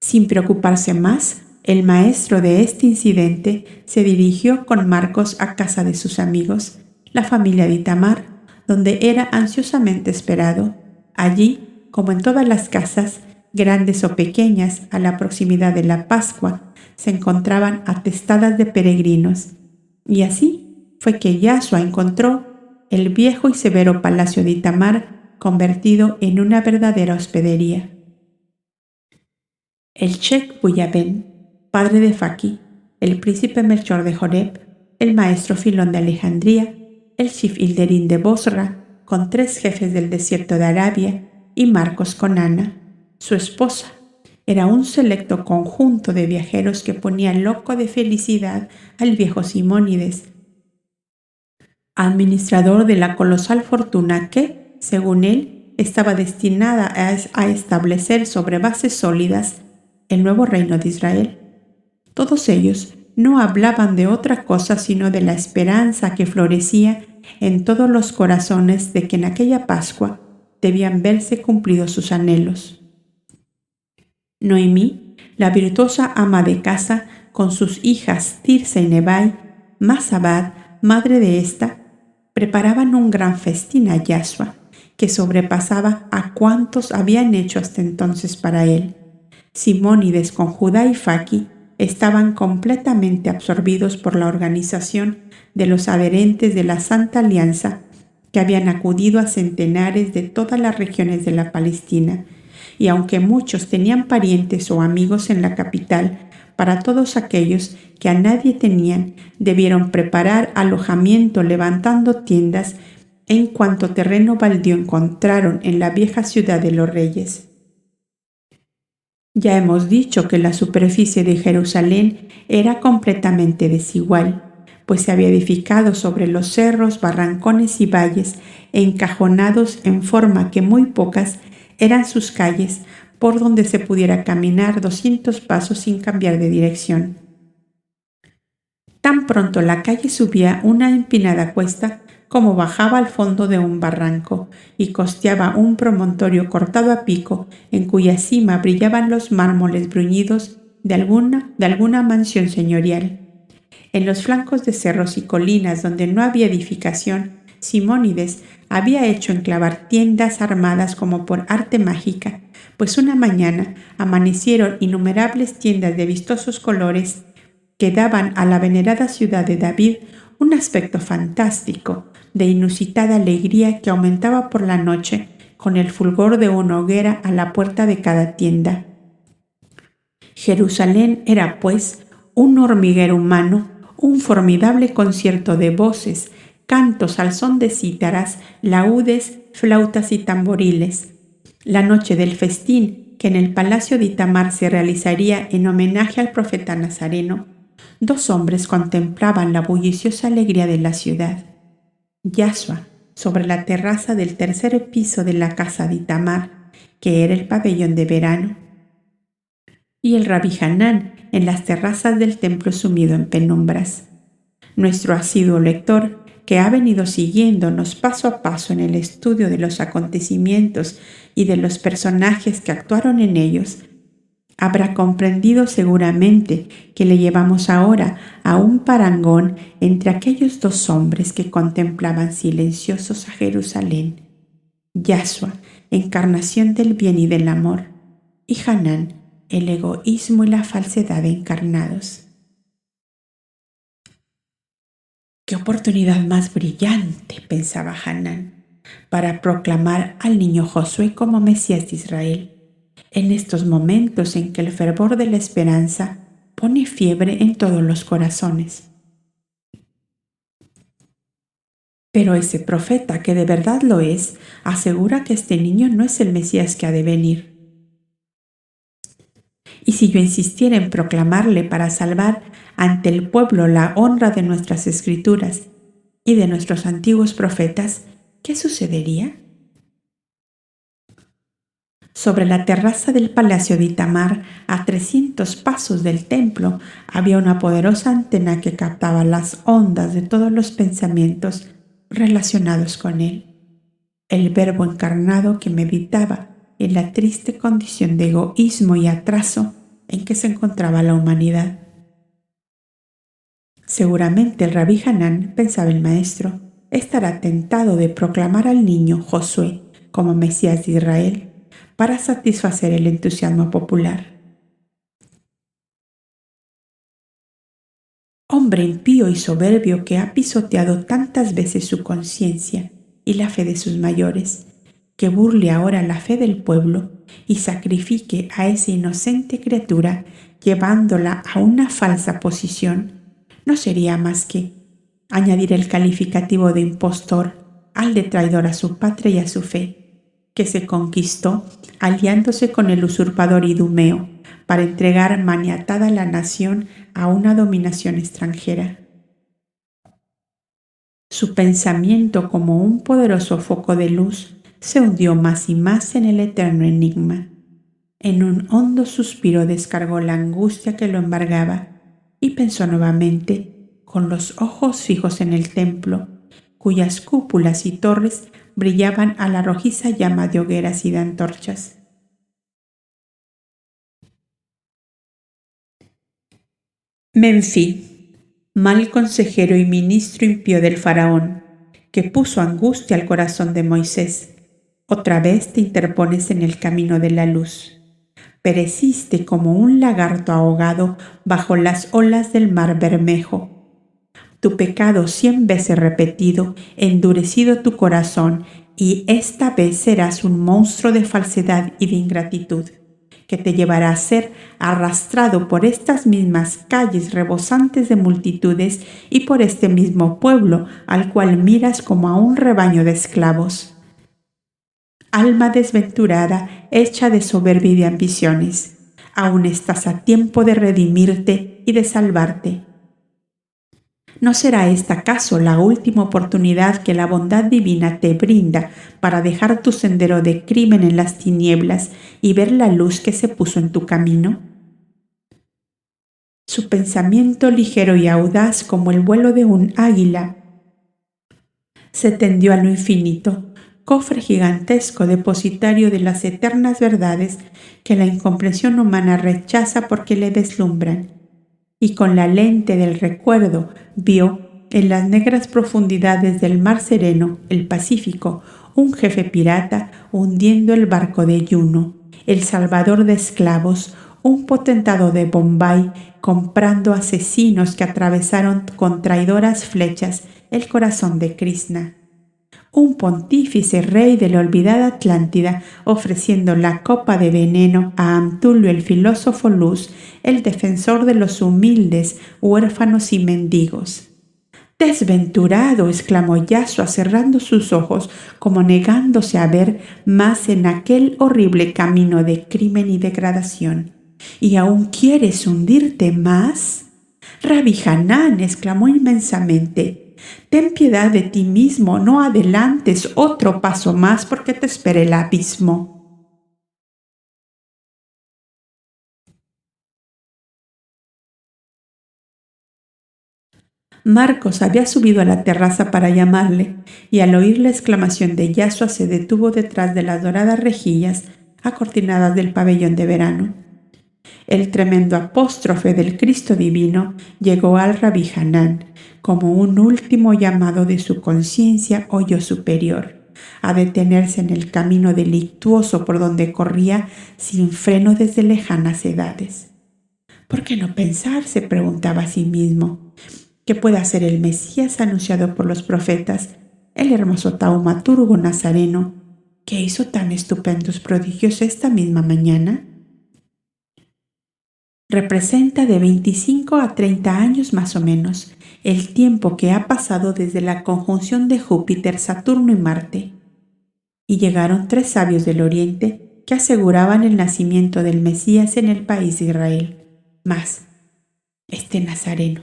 Sin preocuparse más, el maestro de este incidente se dirigió con Marcos a casa de sus amigos, la familia de Itamar, donde era ansiosamente esperado. Allí, como en todas las casas, grandes o pequeñas, a la proximidad de la Pascua, se encontraban atestadas de peregrinos. Y así fue que Yahshua encontró el viejo y severo palacio de Itamar convertido en una verdadera hospedería. El Sheikh Buyabén, padre de Faki, el príncipe Melchor de Joreb, el maestro Filón de Alejandría, el Shif Hilderín de Bosra, con 3 jefes del desierto de Arabia, y Marcos con Ana, su esposa. Era un selecto conjunto de viajeros que ponía loco de felicidad al viejo Simónides, administrador de la colosal fortuna que, según él, estaba destinada a establecer sobre bases sólidas el nuevo reino de Israel. Todos ellos no hablaban de otra cosa sino de la esperanza que florecía en todos los corazones de que en aquella Pascua debían verse cumplidos sus anhelos. Noemí, la virtuosa ama de casa, con sus hijas Tirsa y Nebai, Masabad, madre de esta, preparaban un gran festín a Yahshua, que sobrepasaba a cuantos habían hecho hasta entonces para él. Simónides con Judá y Faki estaban completamente absorbidos por la organización de los adherentes de la Santa Alianza, que habían acudido a centenares de todas las regiones de la Palestina, y aunque muchos tenían parientes o amigos en la capital, para todos aquellos que a nadie tenían, debieron preparar alojamiento levantando tiendas en cuanto terreno baldío encontraron en la vieja ciudad de los reyes. Ya hemos dicho que la superficie de Jerusalén era completamente desigual, pues se había edificado sobre los cerros, barrancones y valles, encajonados en forma que muy pocas eran sus calles por donde se pudiera caminar 200 pasos sin cambiar de dirección. Tan pronto la calle subía una empinada cuesta como bajaba al fondo de un barranco y costeaba un promontorio cortado a pico en cuya cima brillaban los mármoles bruñidos de alguna mansión señorial. En los flancos de cerros y colinas donde no había edificación, Simónides había hecho enclavar tiendas armadas como por arte mágica, pues una mañana amanecieron innumerables tiendas de vistosos colores que daban a la venerada ciudad de David un aspecto fantástico, de inusitada alegría que aumentaba por la noche con el fulgor de una hoguera a la puerta de cada tienda. Jerusalén era, pues, un hormiguero humano, un formidable concierto de voces, cantos al son de cítaras, laúdes, flautas y tamboriles. La noche del festín, que en el palacio de Itamar se realizaría en homenaje al profeta nazareno, dos hombres contemplaban la bulliciosa alegría de la ciudad. Yashua, sobre la terraza del tercer piso de la casa de Itamar, que era el pabellón de verano, y el Rabí Hanán en las terrazas del templo sumido en penumbras. Nuestro asiduo lector, que ha venido siguiéndonos paso a paso en el estudio de los acontecimientos y de los personajes que actuaron en ellos, habrá comprendido seguramente que le llevamos ahora a un parangón entre aquellos dos hombres que contemplaban silenciosos a Jerusalén: Yashua, encarnación del bien y del amor, y Hanán, el egoísmo y la falsedad encarnados. ¡Qué oportunidad más brillante!, pensaba Hanán, para proclamar al niño Josué como Mesías de Israel, en estos momentos en que el fervor de la esperanza pone fiebre en todos los corazones. Pero ese profeta, que de verdad lo es, asegura que este niño no es el Mesías que ha de venir. Y si yo insistiera en proclamarle para salvar ante el pueblo la honra de nuestras escrituras y de nuestros antiguos profetas, ¿qué sucedería? Sobre la terraza del palacio de Itamar, a 300 pasos del templo, había una poderosa antena que captaba las ondas de todos los pensamientos relacionados con él. El Verbo encarnado que meditaba en la triste condición de egoísmo y atraso en que se encontraba la humanidad. Seguramente el Rabí Hanán, pensaba el maestro, estará tentado de proclamar al niño Josué como Mesías de Israel para satisfacer el entusiasmo popular. Hombre impío y soberbio que ha pisoteado tantas veces su conciencia y la fe de sus mayores, que burle ahora la fe del pueblo y sacrifique a esa inocente criatura llevándola a una falsa posición, no sería más que añadir el calificativo de impostor al de traidor a su patria y a su fe, que se conquistó aliándose con el usurpador idumeo para entregar maniatada la nación a una dominación extranjera. Su pensamiento, como un poderoso foco de luz, se hundió más y más en el eterno enigma. En un hondo suspiro descargó la angustia que lo embargaba y pensó nuevamente, con los ojos fijos en el templo, cuyas cúpulas y torres brillaban a la rojiza llama de hogueras y de antorchas. Menfi, mal consejero y ministro impío del faraón, que puso angustia al corazón de Moisés, otra vez te interpones en el camino de la luz. Pereciste como un lagarto ahogado bajo las olas del mar Bermejo. Tu pecado 100 veces repetido, endurecido tu corazón, y esta vez serás un monstruo de falsedad y de ingratitud, que te llevará a ser arrastrado por estas mismas calles rebosantes de multitudes y por este mismo pueblo al cual miras como a un rebaño de esclavos. Alma desventurada, hecha de soberbia y de ambiciones, aún estás a tiempo de redimirte y de salvarte. ¿No será esta acaso la última oportunidad que la bondad divina te brinda para dejar tu sendero de crimen en las tinieblas y ver la luz que se puso en tu camino? Su pensamiento ligero y audaz como el vuelo de un águila se tendió a lo infinito, cofre gigantesco depositario de las eternas verdades que la incomprensión humana rechaza porque le deslumbran. Y con la lente del recuerdo vio en las negras profundidades del mar sereno, el Pacífico, un jefe pirata hundiendo el barco de Juno, el salvador de esclavos, un potentado de Bombay comprando asesinos que atravesaron con traidoras flechas el corazón de Krishna. Un pontífice rey de la olvidada Atlántida ofreciendo la copa de veneno a Antulio el filósofo luz, el defensor de los humildes, huérfanos y mendigos. ¡Desventurado!, exclamó Yashua cerrando sus ojos como negándose a ver más en aquel horrible camino de crimen y degradación. ¿Y aún quieres hundirte más? Rabbi Hanán, exclamó inmensamente, ten piedad de ti mismo, no adelantes otro paso más porque te espera el abismo. Marcos había subido a la terraza para llamarle, y al oír la exclamación de Yasua se detuvo detrás de las doradas rejillas acortinadas del pabellón de verano. El tremendo apóstrofe del Cristo divino llegó al Rabí Hanán como un último llamado de su conciencia o yo superior, a detenerse en el camino delictuoso por donde corría sin freno desde lejanas edades. ¿Por qué no pensar?, se preguntaba a sí mismo, que pueda ser el Mesías anunciado por los profetas, el hermoso taumaturgo nazareno, que hizo tan estupendos prodigios esta misma mañana. Representa de 25 a 30 años más o menos el tiempo que ha pasado desde la conjunción de Júpiter, Saturno y Marte. Y llegaron 3 sabios del Oriente que aseguraban el nacimiento del Mesías en el país de Israel. Mas, este Nazareno,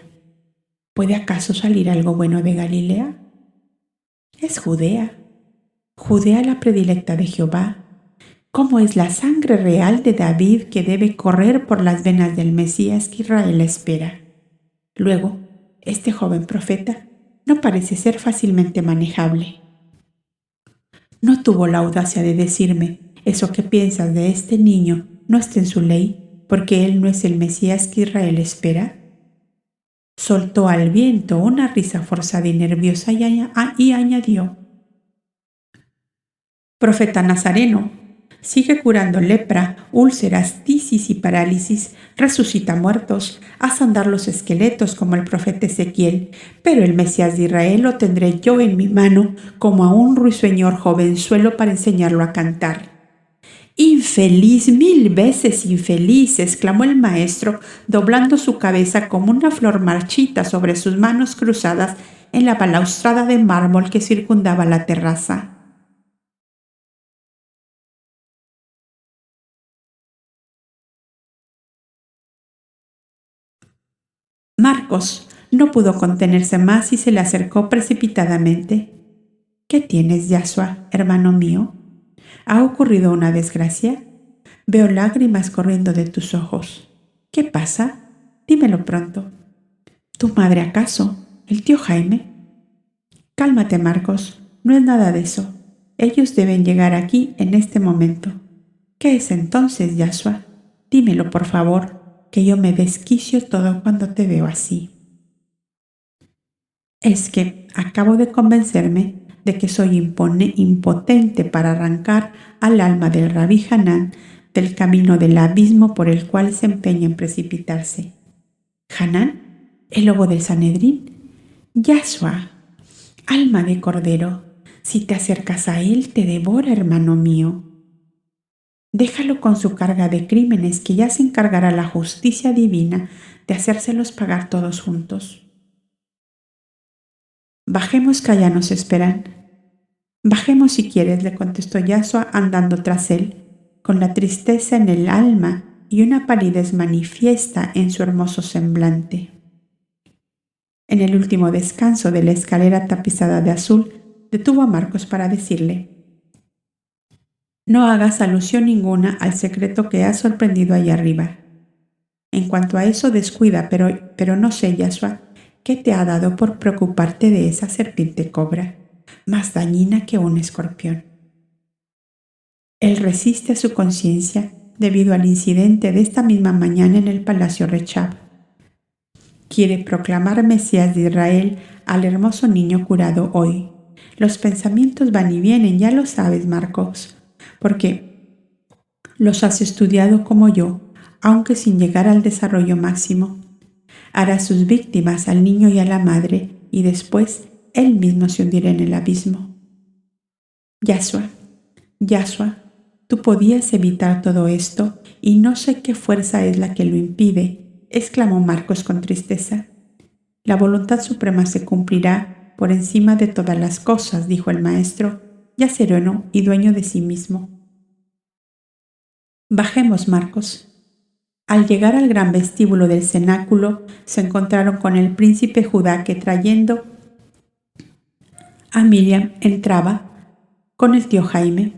¿puede acaso salir algo bueno de Galilea? Es Judea, Judea la predilecta de Jehová. ¿Cómo es la sangre real de David que debe correr por las venas del Mesías que Israel espera? Luego, este joven profeta no parece ser fácilmente manejable. No tuvo la audacia de decirme, eso que piensas de este niño no está en su ley, porque él no es el Mesías que Israel espera. Soltó al viento una risa forzada y nerviosa y añadió: Profeta Nazareno, sigue curando lepra, úlceras, tisis y parálisis, resucita muertos, haz andar los esqueletos como el profeta Ezequiel, pero el Mesías de Israel lo tendré yo en mi mano como a un ruiseñor jovenzuelo para enseñarlo a cantar. Infeliz, 1000 veces infeliz, exclamó el maestro, doblando su cabeza como una flor marchita sobre sus manos cruzadas en la balaustrada de mármol que circundaba la terraza. Marcos no pudo contenerse más y se le acercó precipitadamente. ¿Qué tienes, Yasua, hermano mío? ¿Ha ocurrido una desgracia? Veo lágrimas corriendo de tus ojos. ¿Qué pasa? Dímelo pronto. ¿Tu madre acaso? ¿El tío Jaime? Cálmate, Marcos. No es nada de eso. Ellos deben llegar aquí en este momento. ¿Qué es entonces, Yasua? Dímelo, por favor, que yo me desquicio todo cuando te veo así. Es que acabo de convencerme de que soy impotente para arrancar al alma del Rabí Hanán del camino del abismo por el cual se empeña en precipitarse. ¿Hanán? ¿El lobo del Sanedrín? Yasua, alma de cordero, si te acercas a él te devora, hermano mío. Déjalo con su carga de crímenes, que ya se encargará la justicia divina de hacérselos pagar todos juntos. Bajemos, que allá nos esperan. Bajemos si quieres, le contestó Yasua andando tras él, con la tristeza en el alma y una palidez manifiesta en su hermoso semblante. En el último descanso de la escalera tapizada de azul, detuvo a Marcos para decirle: no hagas alusión ninguna al secreto que has sorprendido allá arriba. En cuanto a eso, descuida, pero no sé, Yasua, qué te ha dado por preocuparte de esa serpiente cobra, más dañina que un escorpión. Él resiste a su conciencia debido al incidente de esta misma mañana en el Palacio Rechab. Quiere proclamar Mesías de Israel al hermoso niño curado hoy. Los pensamientos van y vienen, ya lo sabes, Marcos, porque los has estudiado como yo, aunque sin llegar al desarrollo máximo. Hará sus víctimas al niño y a la madre, y después él mismo se hundirá en el abismo. Yasua, Yasua, tú podías evitar todo esto, y no sé qué fuerza es la que lo impide, exclamó Marcos con tristeza. La voluntad suprema se cumplirá por encima de todas las cosas, dijo el maestro, ya sereno y dueño de sí mismo. Bajemos, Marcos. Al llegar al gran vestíbulo del cenáculo, se encontraron con el príncipe Judá que, trayendo a Miriam, entraba con el tío Jaime.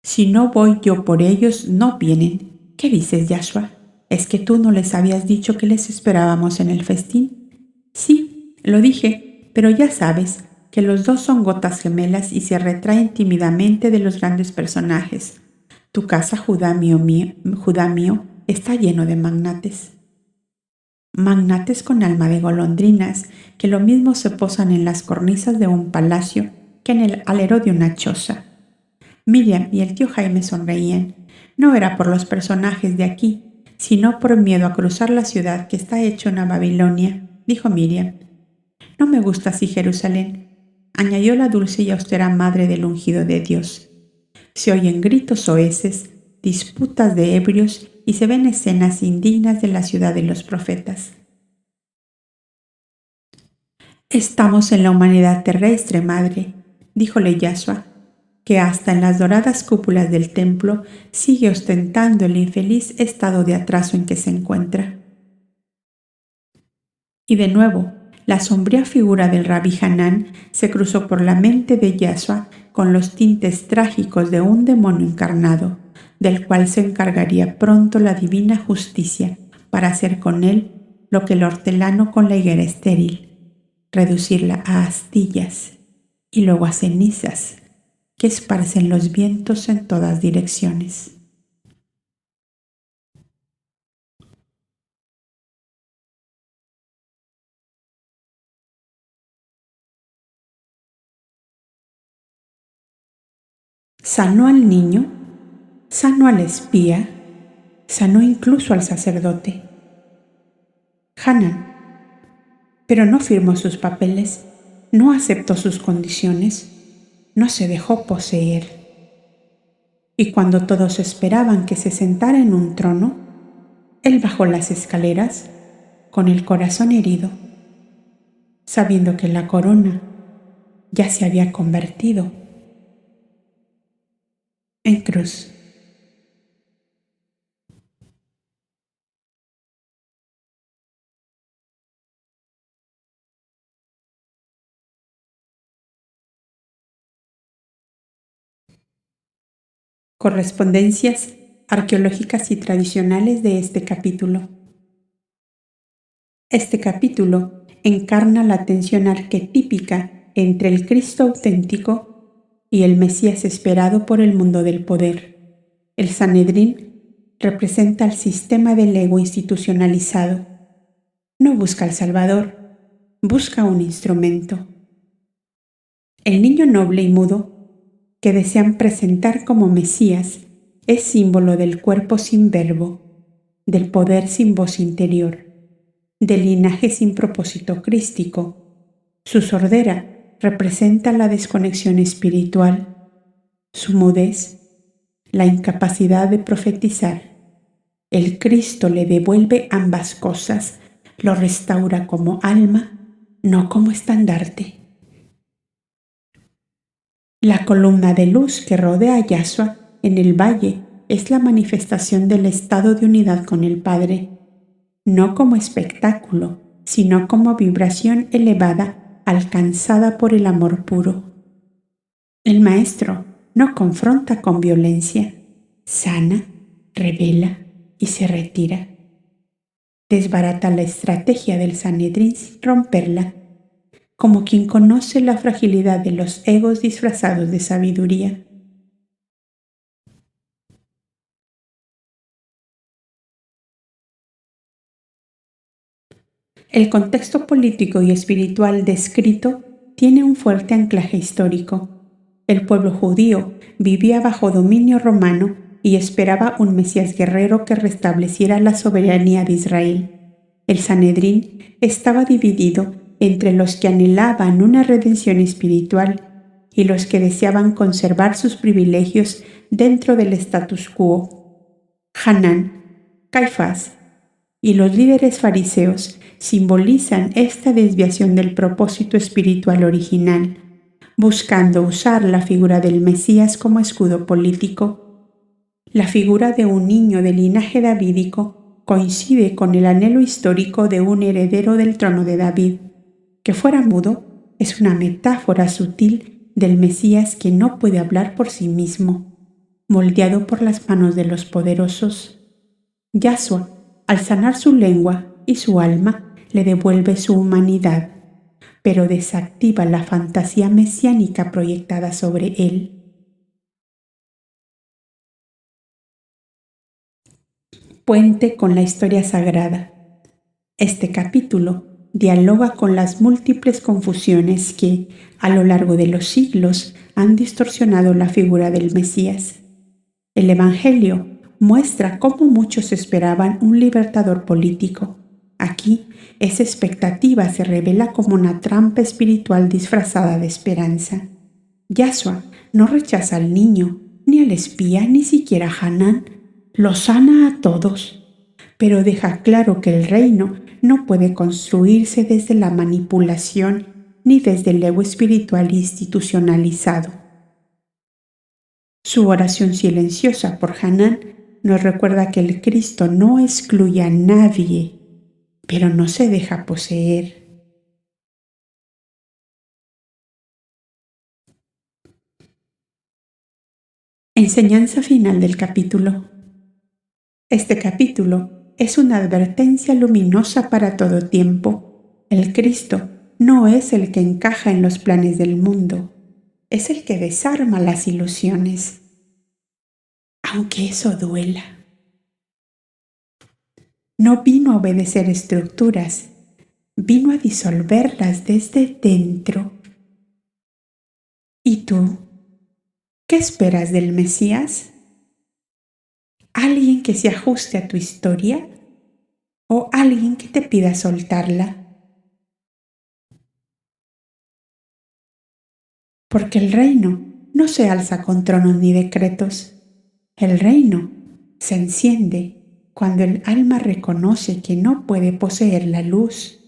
Si no voy yo por ellos, no vienen. ¿Qué dices, Yashua? ¿Es que tú no les habías dicho que les esperábamos en el festín? Sí, lo dije, pero ya sabes que los dos son gotas gemelas y se retraen tímidamente de los grandes personajes. Tu casa, Judá mío, está lleno de magnates. Magnates con alma de golondrinas, que lo mismo se posan en las cornisas de un palacio que en el alero de una choza. Miriam y el tío Jaime sonreían. No era por los personajes de aquí, sino por miedo a cruzar la ciudad que está hecha una Babilonia, dijo Miriam. No me gusta así Jerusalén, añadió la dulce y austera madre del ungido de Dios. Se oyen gritos soeces, disputas de ebrios y se ven escenas indignas de la ciudad de los profetas. Estamos en la humanidad terrestre, madre, díjole Yashua, que hasta en las doradas cúpulas del templo sigue ostentando el infeliz estado de atraso en que se encuentra. Y de nuevo, la sombría figura del Rabí Hanán se cruzó por la mente de Yashua con los tintes trágicos de un demonio encarnado, del cual se encargaría pronto la divina justicia para hacer con él lo que el hortelano con la higuera estéril, reducirla a astillas y luego a cenizas que esparcen los vientos en todas direcciones. Sanó al niño, sanó al espía, sanó incluso al sacerdote. Hanán, pero no firmó sus papeles, no aceptó sus condiciones, no se dejó poseer. Y cuando todos esperaban que se sentara en un trono, él bajó las escaleras con el corazón herido, sabiendo que la corona ya se había convertido en cruz. Correspondencias arqueológicas y tradicionales de este capítulo. Este capítulo encarna la tensión arquetípica entre el Cristo auténtico y el Mesías esperado por el mundo del poder. El Sanedrín representa el sistema del ego institucionalizado. No busca al Salvador, busca un instrumento. El niño noble y mudo que desean presentar como Mesías es símbolo del cuerpo sin verbo, del poder sin voz interior, del linaje sin propósito crístico. Su sordera representa la desconexión espiritual, su mudez, la incapacidad de profetizar. El Cristo le devuelve ambas cosas, lo restaura como alma, no como estandarte. La columna de luz que rodea a Yashua en el valle es la manifestación del estado de unidad con el Padre, no como espectáculo, sino como vibración elevada alcanzada por el amor puro. El Maestro no confronta con violencia, sana, revela y se retira. Desbarata la estrategia del Sanedrín sin romperla, como quien conoce la fragilidad de los egos disfrazados de sabiduría. El contexto político y espiritual descrito tiene un fuerte anclaje histórico. El pueblo judío vivía bajo dominio romano y esperaba un Mesías guerrero que restableciera la soberanía de Israel. El Sanedrín estaba dividido entre los que anhelaban una redención espiritual y los que deseaban conservar sus privilegios dentro del status quo. Hanán, Caifás y los líderes fariseos simbolizan esta desviación del propósito espiritual original, buscando usar la figura del Mesías como escudo político. La figura de un niño del linaje davídico coincide con el anhelo histórico de un heredero del trono de David. Que fuera mudo es una metáfora sutil del Mesías que no puede hablar por sí mismo, moldeado por las manos de los poderosos. Yahshua, al sanar su lengua y su alma, le devuelve su humanidad, pero desactiva la fantasía mesiánica proyectada sobre él. Puente con la historia sagrada. Este capítulo dialoga con las múltiples confusiones que, a lo largo de los siglos, han distorsionado la figura del Mesías. El Evangelio muestra cómo muchos esperaban un libertador político. Aquí, esa expectativa se revela como una trampa espiritual disfrazada de esperanza. Yahshua no rechaza al niño, ni al espía, ni siquiera a Hanán. Los sana a todos, pero deja claro que el reino no puede construirse desde la manipulación ni desde el ego espiritual institucionalizado. Su oración silenciosa por Hanán nos recuerda que el Cristo no excluye a nadie, pero no se deja poseer. Enseñanza final del capítulo. Este capítulo es una advertencia luminosa para todo tiempo. El Cristo no es el que encaja en los planes del mundo, es el que desarma las ilusiones, aunque eso duela. No vino a obedecer estructuras, vino a disolverlas desde dentro. ¿Y tú? ¿Qué esperas del Mesías? ¿Alguien que se ajuste a tu historia? ¿O alguien que te pida soltarla? Porque el reino no se alza con tronos ni decretos. El reino se enciende cuando el alma reconoce que no puede poseer la luz,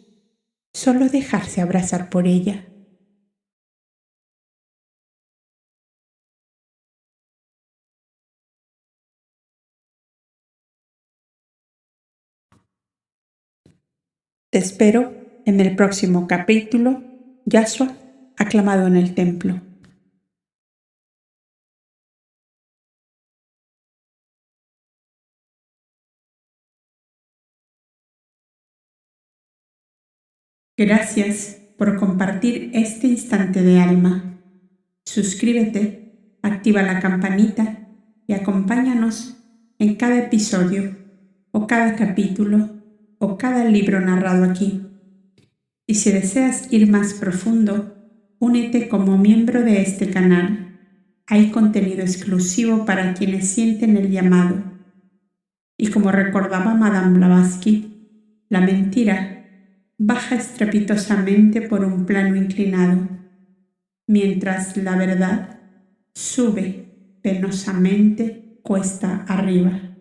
solo dejarse abrazar por ella. Te espero en el próximo capítulo, Yahshua aclamado en el templo. Gracias por compartir este instante de alma. Suscríbete, activa la campanita y acompáñanos en cada episodio o cada capítulo o cada libro narrado aquí. Y si deseas ir más profundo, únete como miembro de este canal. Hay contenido exclusivo para quienes sienten el llamado. Y como recordaba Madame Blavatsky, la mentira baja estrepitosamente por un plano inclinado, mientras la verdad sube penosamente cuesta arriba.